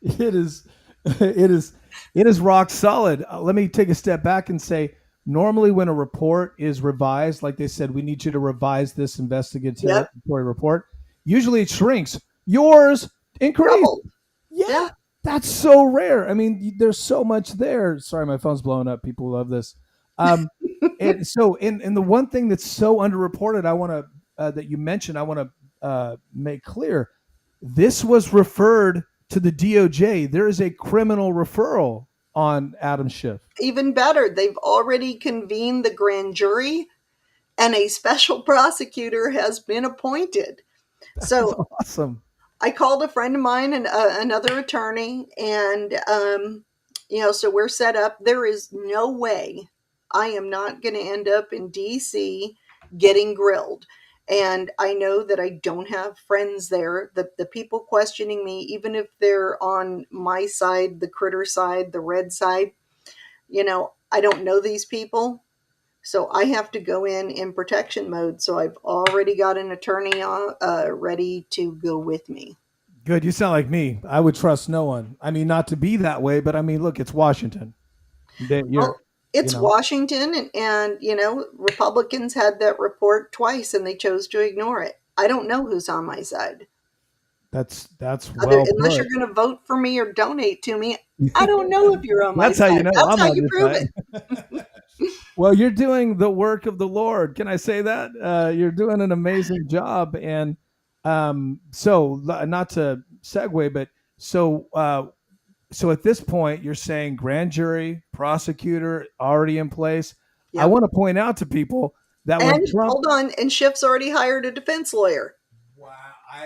It is, it is, it is rock solid. Let me take a step back and say, normally when a report is revised, like they said, we need you to revise this investigatory Yep. report. Usually it shrinks. Yours increased. Doubled. Yeah, Yeah. that's so rare. I mean, there's so much there. Sorry, my phone's blowing up. People love this. And so, and the one thing that's so underreported, I want to that you mentioned, I want to make clear, this was referred to the DOJ. There is a criminal referral on Adam Schiff. Even better, they've already convened the grand jury, and a special prosecutor has been appointed. So Awesome. I called a friend of mine and another attorney, and so we're set up. There is no way I am not going to end up in DC getting grilled. And I know that I don't have friends there. The people questioning me, even if they're on my side, the critter side, the red side, I don't know these people. So I have to go in protection mode. So I've already got an attorney ready to go with me. Good. You sound like me. I would trust no one. I mean, not to be that way, but I mean, look, it's Washington. Well, it's Washington, and Republicans had that report twice, and they chose to ignore it. I don't know who's on my side. That's well Unless put. you're going to vote for me or donate to me, I don't know if you're on my That's side. how you know. That's I'm how on you your prove side. it. Well, you're doing the work of the Lord. Can I say that? You're doing an amazing job. And so, not to segue, but so at this point, you're saying grand jury, prosecutor already in place. I Yep. want to point out to people that when And Trump. hold on, and Schiff's already hired a defense lawyer. Wow.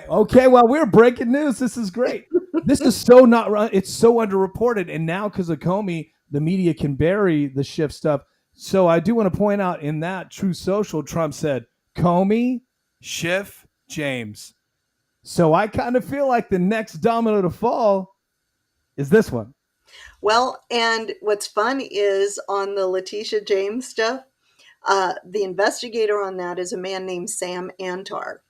Okay, well, we're breaking news. This is great. This is so not. It's so underreported, and now because of Comey, the media can bury the Schiff stuff. So I do want to point out in that True Social, Trump said Comey, Schiff, James. So I kind of feel like the next domino to fall is this one. Well, and what's fun is on the Letitia James stuff, the investigator on that is a man named Sam Antar.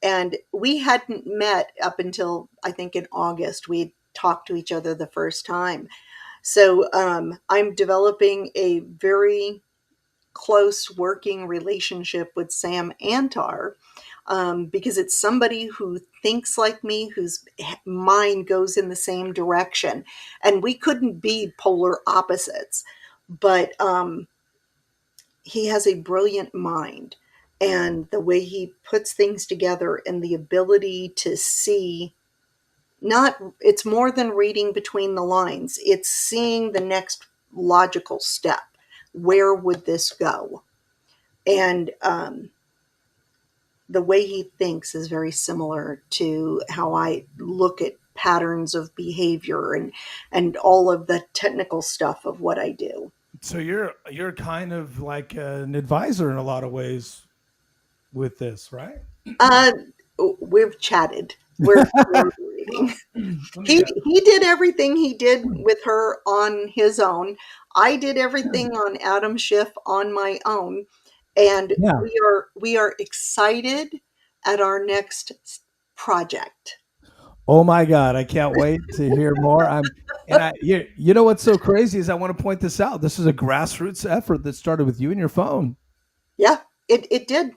And we hadn't met up until, I think, in August. We talked to each other the first time. So I'm developing a very close working relationship with Sam Antar, because it's somebody who thinks like me, whose mind goes in the same direction. And we couldn't be polar opposites, but he has a brilliant mind. And the way he puts things together and the ability to see, it's more than reading between the lines, it's seeing the next logical step. Where would this go? And the way he thinks is very similar to how I look at patterns of behavior and all of the technical stuff of what I do. So you're kind of like an advisor in a lot of ways with this, right? We've chatted. We're collaborating. He did everything he did with her on his own. I did everything on Adam Schiff on my own, and Yeah. we are excited at our next project. Oh my God, I can't wait to hear more. You know what's so crazy is I want to point this out. This is a grassroots effort that started with you and your phone, Yeah, it did.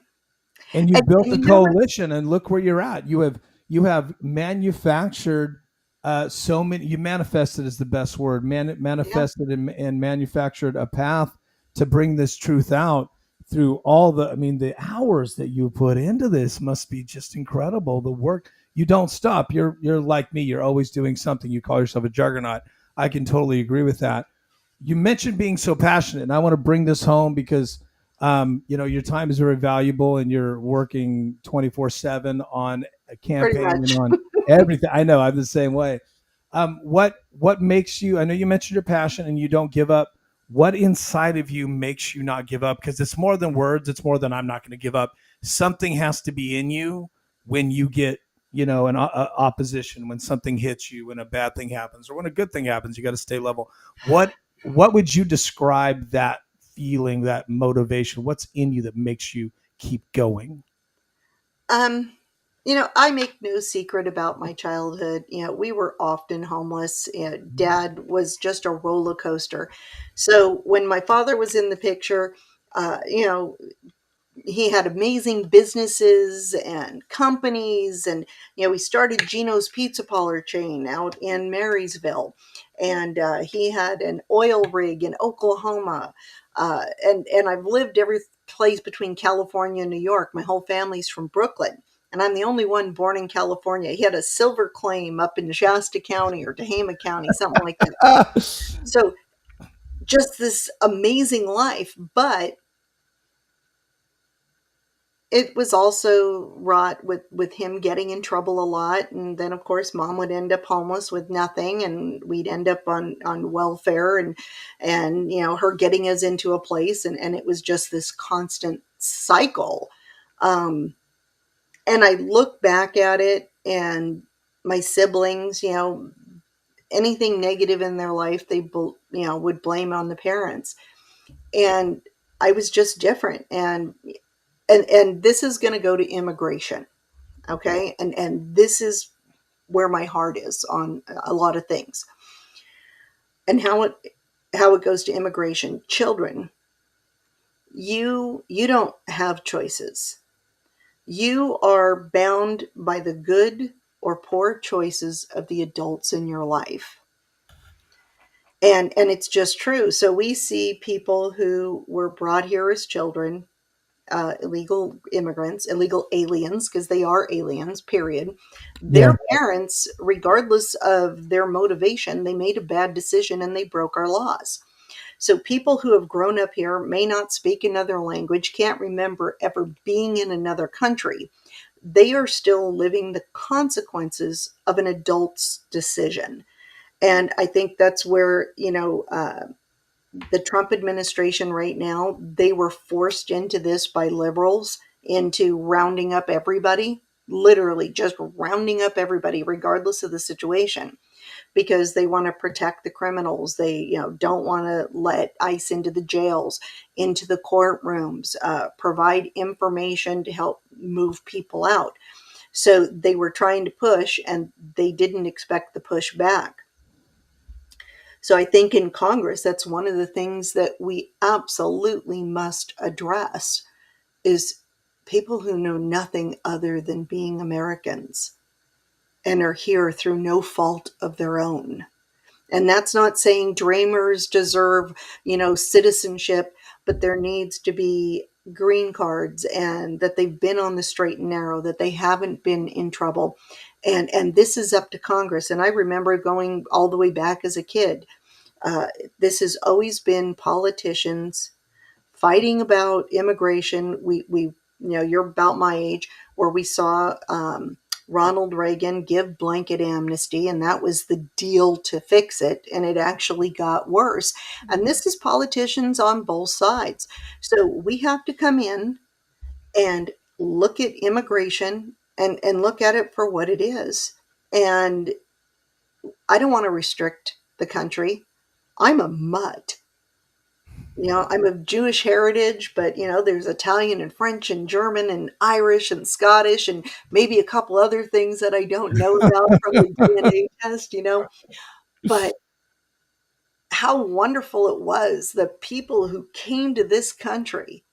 and you built a you know what? coalition. And look where you're at. You have manufactured so many. You manifested is the best word. Manifested and manufactured a path to bring this truth out through all the. I mean, the hours that you put into this must be just incredible. The work. You don't stop. You're like me. You're always doing something. You call yourself a juggernaut. I can totally agree with that. You mentioned being so passionate, and I want to bring this home because Your time is very valuable, and you're working 24/7 on a Pretty campaign and much. on everything. I know I'm the same way. What makes you? I know you mentioned your passion and you don't give up. What inside of you makes you not give up? Because it's more than words. It's more than I'm not going to give up. Something has to be in you when you get an opposition, when something hits you, when a bad thing happens, or when a good thing happens. You got to stay level. What would you describe that feeling, that motivation? What's in you that makes you keep going? Um, I make no secret about my childhood. We were often homeless. Dad was just a roller coaster. So when my father was in the picture, uh, you know, he had amazing businesses and companies, and he started Gino's Pizza Parlor chain out in Marysville, and he had an oil rig in Oklahoma, and I've lived every place between California and New York. My whole family's from Brooklyn, and I'm the only one born in California. He had a silver claim up in Shasta County or Tehama County, something like that. So just this amazing life, but it was also wrought with him getting in trouble a lot, and then of course mom would end up homeless with nothing, and we'd end up on welfare, and her getting us into a place, and it was just this constant cycle. um and I look back at it, and my siblings, anything negative in their life, they would blame on the parents, and I was just different. And this is going to go to immigration. Okay. And this is where my heart is on a lot of things, and how it goes to immigration. Children, you don't have choices. You are bound by the good or poor choices of the adults in your life. And it's just true. So we see people who were brought here as children, illegal immigrants, illegal aliens, because they are aliens, period. Yeah. Their parents, regardless of their motivation, they made a bad decision and they broke our laws. So people who have grown up here may not speak another language, can't remember ever being in another country. They are still living the consequences of an adult's decision. And I think that's where, the Trump administration right now, they were forced into this by liberals, into rounding up everybody, literally just rounding up everybody, regardless of the situation, because they want to protect the criminals. They, don't want to let ICE into the jails, into the courtrooms, provide information to help move people out. So they were trying to push, and they didn't expect the push back. So I think in Congress, that's one of the things that we absolutely must address is people who know nothing other than being Americans and are here through no fault of their own. And that's not saying dreamers deserve, citizenship, but there needs to be green cards, and that they've been on the straight and narrow, that they haven't been in trouble. And this is up to Congress. And I remember going all the way back as a kid. Uh, this has always been politicians fighting about immigration. You're about my age, where we saw Ronald Reagan give blanket amnesty, and that was the deal to fix it. And it actually got worse. And this is politicians on both sides. So we have to come in and look at immigration, and look at it for what it is. And I don't want to restrict the country. I'm a mutt. I'm of Jewish heritage, but there's Italian and French and German and Irish and Scottish and maybe a couple other things that I don't know about from the DNA test. But how wonderful it was, the people who came to this country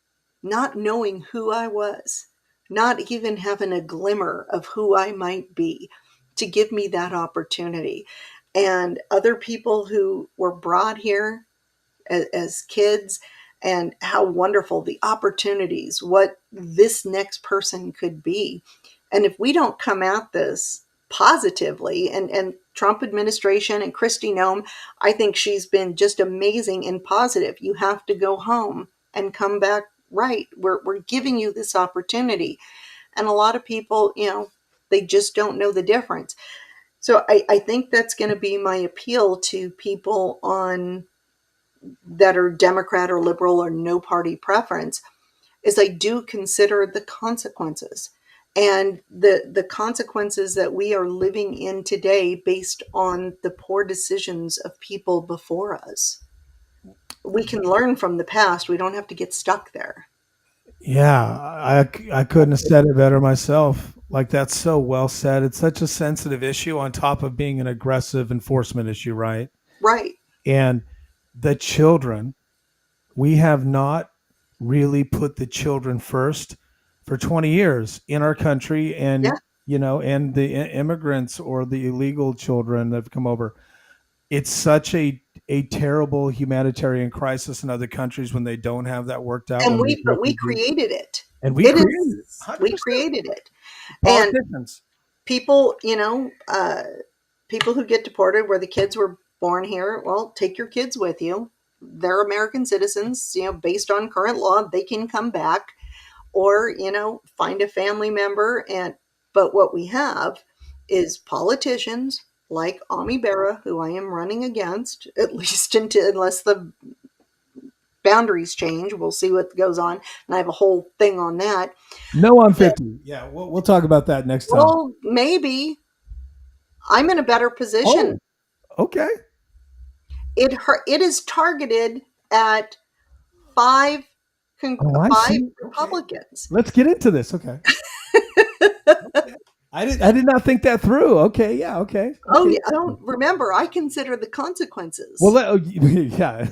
not knowing who I was, not even having a glimmer of who I might be, to give me that opportunity. And other people who were brought here as kids, and how wonderful the opportunities, what this next person could be. And if we don't come at this positively, and Trump administration and Kristi Noem, I think she's been just amazing and positive. You have to go home and come back right, we're giving you this opportunity. And a lot of people, they just don't know the difference. So I think that's going to be my appeal to people on that are Democrat or liberal or no party preference, is I do consider the consequences, and the consequences that we are living in today based on the poor decisions of people before us. We can learn from the past. We don't have to get stuck there. Yeah, I couldn't have said it better myself. Like, that's so well said. It's such a sensitive issue on top of being an aggressive enforcement issue, right? Right. And the children, we have not really put the children first for 20 years in our country, Yeah. and and the immigrants or the illegal children that have come over. It's such a terrible humanitarian crisis in other countries when they don't have that worked out, And when there's we refugees. created it. And we It created it, is, we 100%. created it. And Politicians. people, people who get deported where the kids were born here, well, take your kids with you. They're American citizens, based on current law, they can come back, or, find a family member. But what we have is politicians like Ami Bera, who I am running against, at least unless the boundaries change. We'll see what goes on. And I have a whole thing on that. No, I'm 50. Yeah, we'll talk about that next time. Well, maybe I'm in a better position. Oh, okay. It is targeted at five Oh, I five see. Okay. Republicans. Let's get into this. Okay. Okay. I did not think that through. Okay. Yeah. Okay. Oh, Okay. yeah, I don't remember. I consider the consequences. Well, yeah.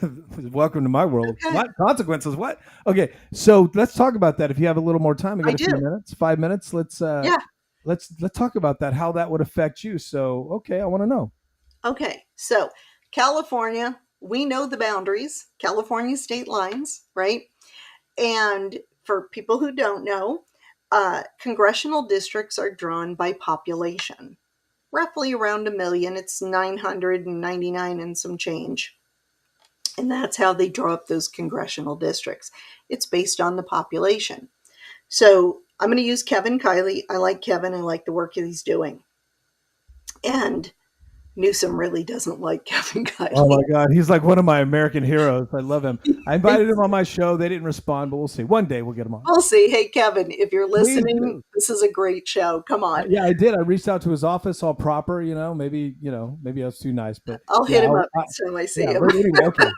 Welcome to my world. Okay. What consequences? What? Okay. So let's talk about that. If you have a little more time, we got I a few do. minutes, 5 minutes. Yeah. Let's talk about that. How that would affect you. So, okay, I want to know. Okay. So California, we know the boundaries, California state lines, right? And for people who don't know, congressional districts are drawn by population, roughly around 1 million. It's 999 and some change. And that's how they draw up those congressional districts. It's based on the population. So I'm going to use Kevin Kiley. I like Kevin. I like the work that he's doing. And Newsom really doesn't like Kevin Kiley. Oh my God, he's like one of my American heroes. I love him. I invited him on my show. They didn't respond, but we'll see. One day we'll get him on. We'll see. Hey, Kevin, if you're Please listening, do. this is a great show. Come on. Yeah, I did. I reached out to his office, all proper. Maybe I was too nice, but I'll yeah, hit him up next time I see yeah. him. But anyway, okay,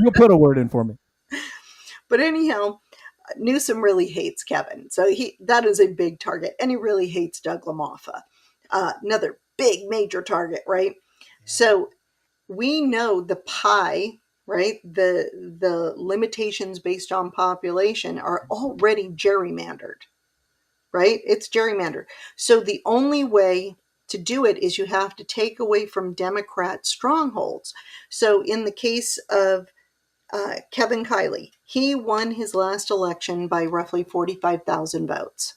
you'll put a word in for me. But anyhow, Newsom really hates Kevin. So that is a big target. And he really hates Doug LaMoffa. Another big major target, right? So we know the pie, right? The limitations based on population are already gerrymandered, right? It's gerrymandered. So the only way to do it is you have to take away from Democrat strongholds. So in the case of Kevin Kiley, he won his last election by roughly 45,000 votes.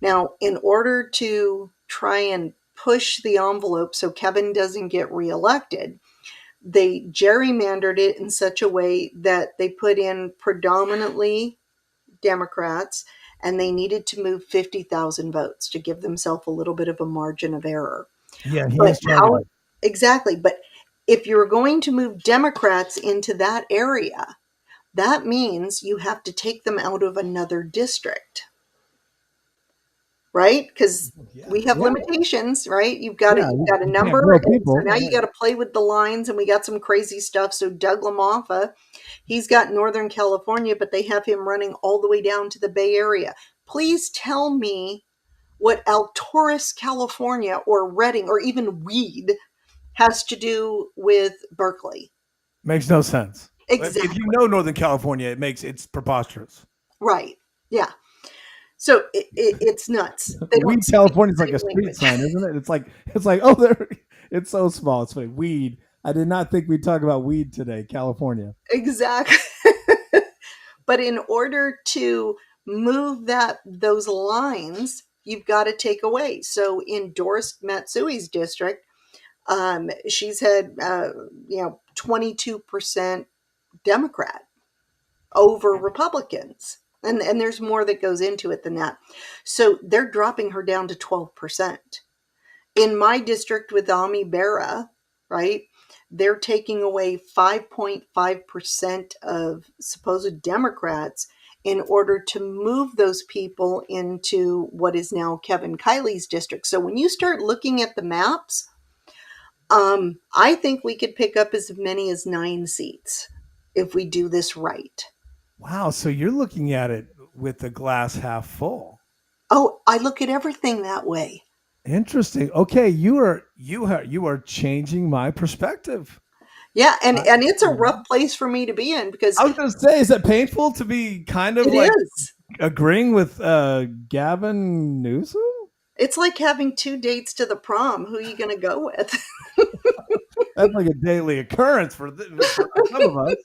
Now, in order to try and push the envelope so Kevin doesn't get reelected, they gerrymandered it in such a way that they put in predominantly Democrats, and they needed to move 50,000 votes to give themselves a little bit of a margin of error. Yeah, he But is targeted. exactly? But if you're going to move Democrats into that area, that means you have to take them out of another district, right? Because we have limitations, right? You've got Yeah, a you can't number, grow and people. so now you got to play with the lines, and we got some crazy stuff. So Doug LaMoffa, he's got Northern California, but they have him running all the way down to the Bay Area. Please tell me what Alturas, California, or Redding, or even Weed has to do with Berkeley. Makes no sense. If Exactly. you know Northern California, it's preposterous. Right. Yeah. So it's nuts. They don't Weed, speak California is the like a same street language. sign, isn't it? It's like, oh, there. It's so small. It's funny. Weed. I did not think we'd talk about weed today, California. Exactly. But in order to move those lines, you've got to take away. So in Doris Matsui's district, she's had 22% Democrat over Republicans. And there's more that goes into it than that. So they're dropping her down to 12%. In my district with Ami Bera, right, they're taking away 5.5% of supposed Democrats in order to move those people into what is now Kevin Kiley's district. So when you start looking at the maps, I think we could pick up as many as 9 seats if we do this right. Wow. So you're looking at it with the glass half full. Oh, I look at everything that way. Interesting. Okay, you are changing my perspective. Yeah, and I, it's a rough place for me to be in because I was going to say, is it painful to be kind of it like is. agreeing with Gavin Newsom? It's like having 2 dates to the prom. Who are you going to go with? That's like a daily occurrence for some of us.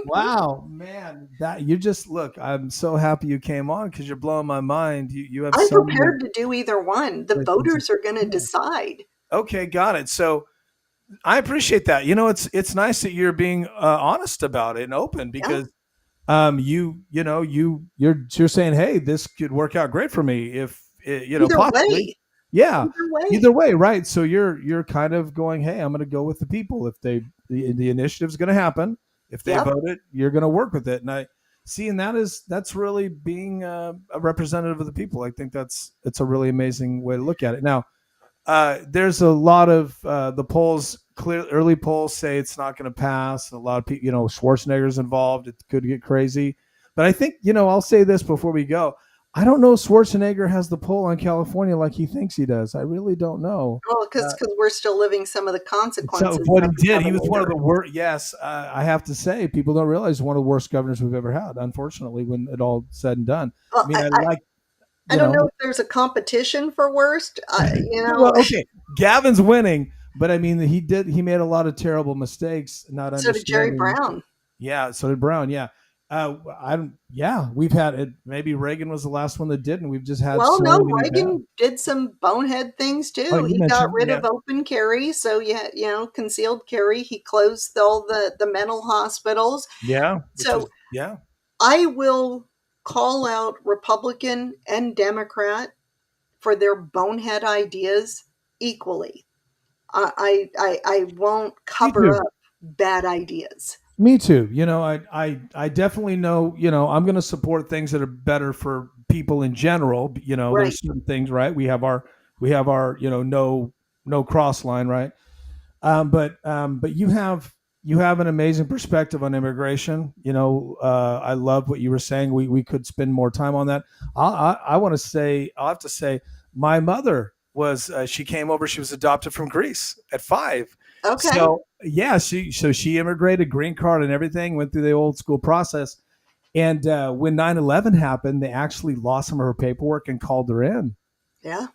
Wow, man, that you just look. I'm so happy you came on because you're blowing my mind. You have I'm so many. prepared to do either one. The voters are going to decide. Okay, got it. So I appreciate that. It's nice that you're being honest about it and open Yeah, because you're saying, hey, this could work out great for me if either possibly. way. Yeah, Either way. either way, right? So you're kind of going, hey, I'm going to go with the people. If the initiative's going to happen, if they Yep. vote it, you're going to work with it. And I see, and that's really being a representative of the people. I think it's a really amazing way to look at it. Now, there's a lot of the polls, early polls say it's not going to pass. A lot of people, Schwarzenegger's involved. It could get crazy. But I think, I'll say this before we go. I don't know if Schwarzenegger has the pull on California like he thinks he does. I really don't know. Well, because we're still living some of the So consequences what of he did, he having was one of the ignorance. worst. Yes, I have to say, people don't realize one of the worst governors we've ever had. Unfortunately, when it all said and done. I Well, mean, I you don't know know, if there's a competition for worst. well, okay, Gavin's winning, but I mean, he made a lot of terrible mistakes, not So did Jerry understanding. Brown. Yeah, so did Brown. Yeah, I don't. Yeah, we've had it. Maybe Reagan was the last one that didn't. We've just had Well, so no, many bad. Reagan did some bonehead things Oh, too. you He got mentioned, rid yeah, of open carry, so yeah, concealed carry. He closed all the mental hospitals. yeah, which was So yeah. I will call out Republican and Democrat for their bonehead ideas equally. I won't Me cover too. up bad ideas. Me too. I definitely know, I'm going to support things that are better for people in general. Right. There's certain things, right? We have our, no cross line, right? But you have an amazing perspective on immigration. I love what you were saying. We could spend more time on that. I want to say, I'll have to say, my mother was she came over. She was adopted from Greece at 5. Okay. So yeah, she immigrated, green card and everything, went through the old school process. And when 9/11 happened, they actually lost some of her paperwork and called her in. Yeah.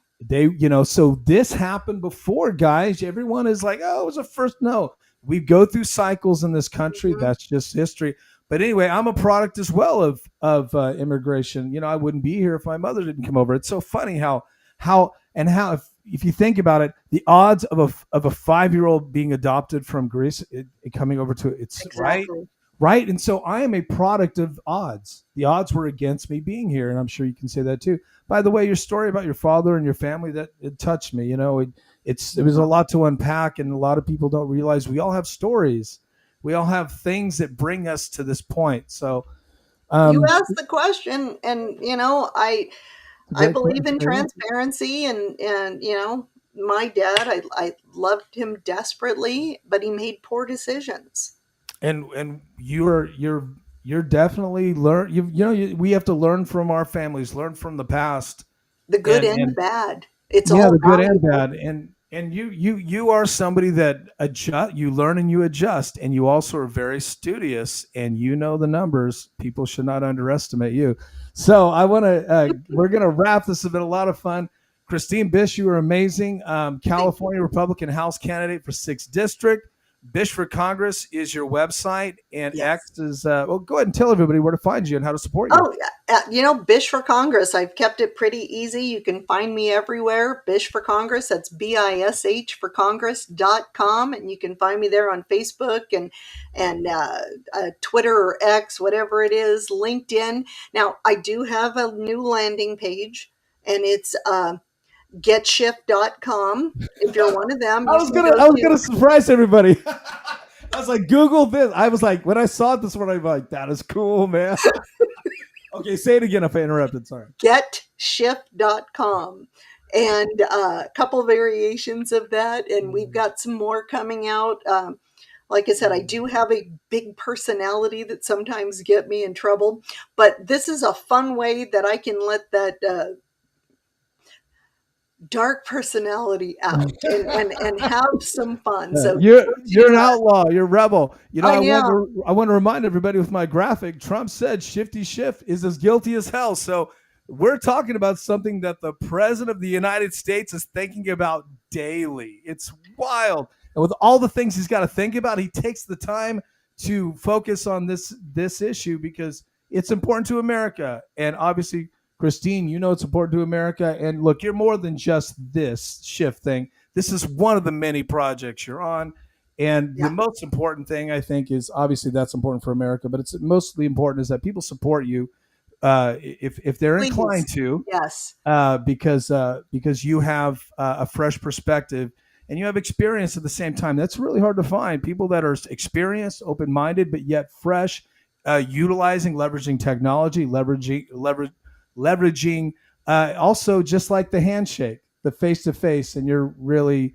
So this happened before, guys. Everyone is like, oh, it was a first. No, we go through cycles in this country. Mhm. That's just history. But anyway, I'm a product as well of immigration. I wouldn't be here if my mother didn't come over. It's so funny how if you think about it, the odds of a 5-year-old being adopted from Greece, coming over to it's right, Exactly. right. And so I am a product of odds. The odds were against me being here, and I'm sure you can say that too. By the way, your story about your father and your family, that it touched me. It was a lot to unpack, and a lot of people don't realize we all have stories. We all have things that bring us to this point. So, You um, asked the question, and it's a I great believe in question. transparency, and my dad, I loved him desperately, but he made poor decisions. And you're definitely learn. We have to learn from our families, learn from the past, The good and and the bad. It's yeah, all the good and valuable. bad. And you are somebody that adjust. You learn and you adjust, and you also are very studious, and you know the numbers. People should not underestimate you. So I want to. We're going to wrap. This has been a lot of fun. Christine Bish, you were amazing. Thank you. California Republican House candidate for 6th District. Bish for Congress is your website, and Yes. X is, well, go ahead and tell everybody where to find you and how to support you. Oh, Bish for Congress. I've kept it pretty easy. You can find me everywhere. Bish for Congress. That's BISH for Congress.com. And you can find me there on Facebook and Twitter or X, whatever it is, LinkedIn. Now, I do have a new landing page, and it's getshift.com. If you're one of them, I was gonna surprise everybody. I was like, Google this. I was like, when I saw it this morning, I'm like, that is cool, man. Okay, say it again if I interrupted. Sorry. getshift.com. And a couple variations of that. And we've got some more coming out. Like I said, I do have a big personality that sometimes get me in trouble. But this is a fun way that I can let that dark personality out and have some fun. So you're an outlaw, you're a rebel. You know, I want to remind everybody with my graphic, Trump said Shifty Schiff is as guilty as hell. So we're talking about something that the president of the United States is thinking about daily. It's wild. And with all the things he's got to think about, he takes the time to focus on this issue because it's important to America. And obviously, Christine, you know it's important to America. And look, you're more than just this Schiff thing. This is one of the many projects you're on. And the most important thing, I think, is obviously that's important for America, but it's mostly important is that people support you if they're inclined to. Yes. Because you have a fresh perspective and you have experience at the same time. That's really hard to find. People that are experienced, open-minded, but yet fresh, leveraging technology, leveraging also just like the handshake, the face-to-face, and you're really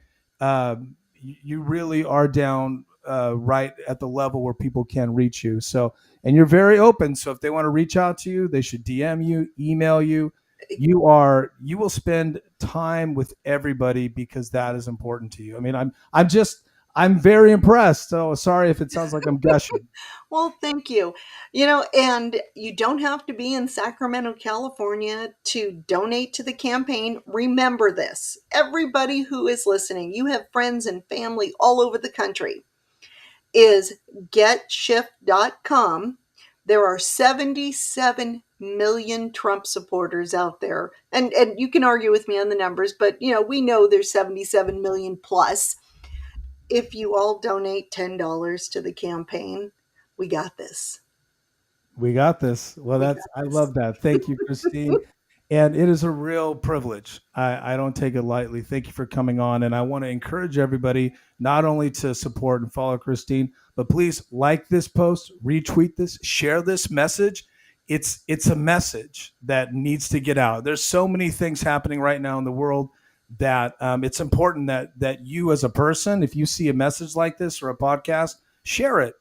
you really are down right at the level where people can reach you. So, and you're very open. So if they want to reach out to you, they should DM you, email you. You will spend time with everybody because that is important to you. I mean, I'm very impressed. So sorry if it sounds like I'm gushing. Well, thank you. And you don't have to be in Sacramento, California to donate to the campaign. Remember this. Everybody who is listening, you have friends and family all over the country, is getshift.com. There are 77 million Trump supporters out there. And you can argue with me on the numbers, but we know there's 77 million plus. If you all donate $10 to the campaign, we got this. We got this. Well, I love that. Thank you, Christine. And it is a real privilege. I don't take it lightly. Thank you for coming on. And I want to encourage everybody not only to support and follow Christine, but please like this post, retweet this, share this message. It's a message that needs to get out. There's so many things happening right now in the world that it's important that you as a person, if you see a message like this or a podcast, share it.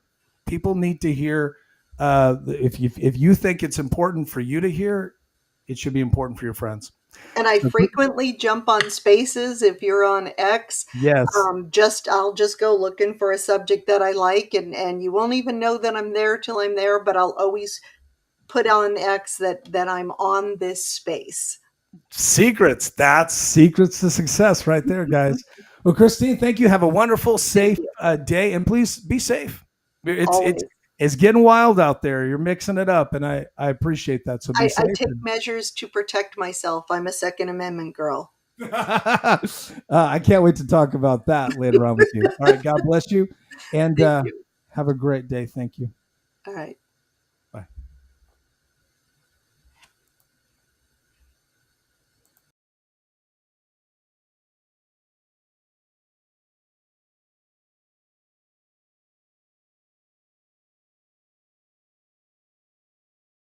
People need to hear. If you think it's important for you to hear, it should be important for your friends. And I frequently jump on spaces if you're on X. Yes. I'll just go looking for a subject that I like, and you won't even know that I'm there till I'm there, but I'll always put on X that I'm on this space. Secrets. That's secrets to success right there, guys. Well, Christine, thank you. Have a wonderful, safe day, and please be safe. It's getting wild out there. You're mixing it up, and I appreciate that. So be safe. I take measures to protect myself. I'm a Second Amendment girl. I can't wait to talk about that later on with you. All right. God bless you, and have a great day. Thank you. All right.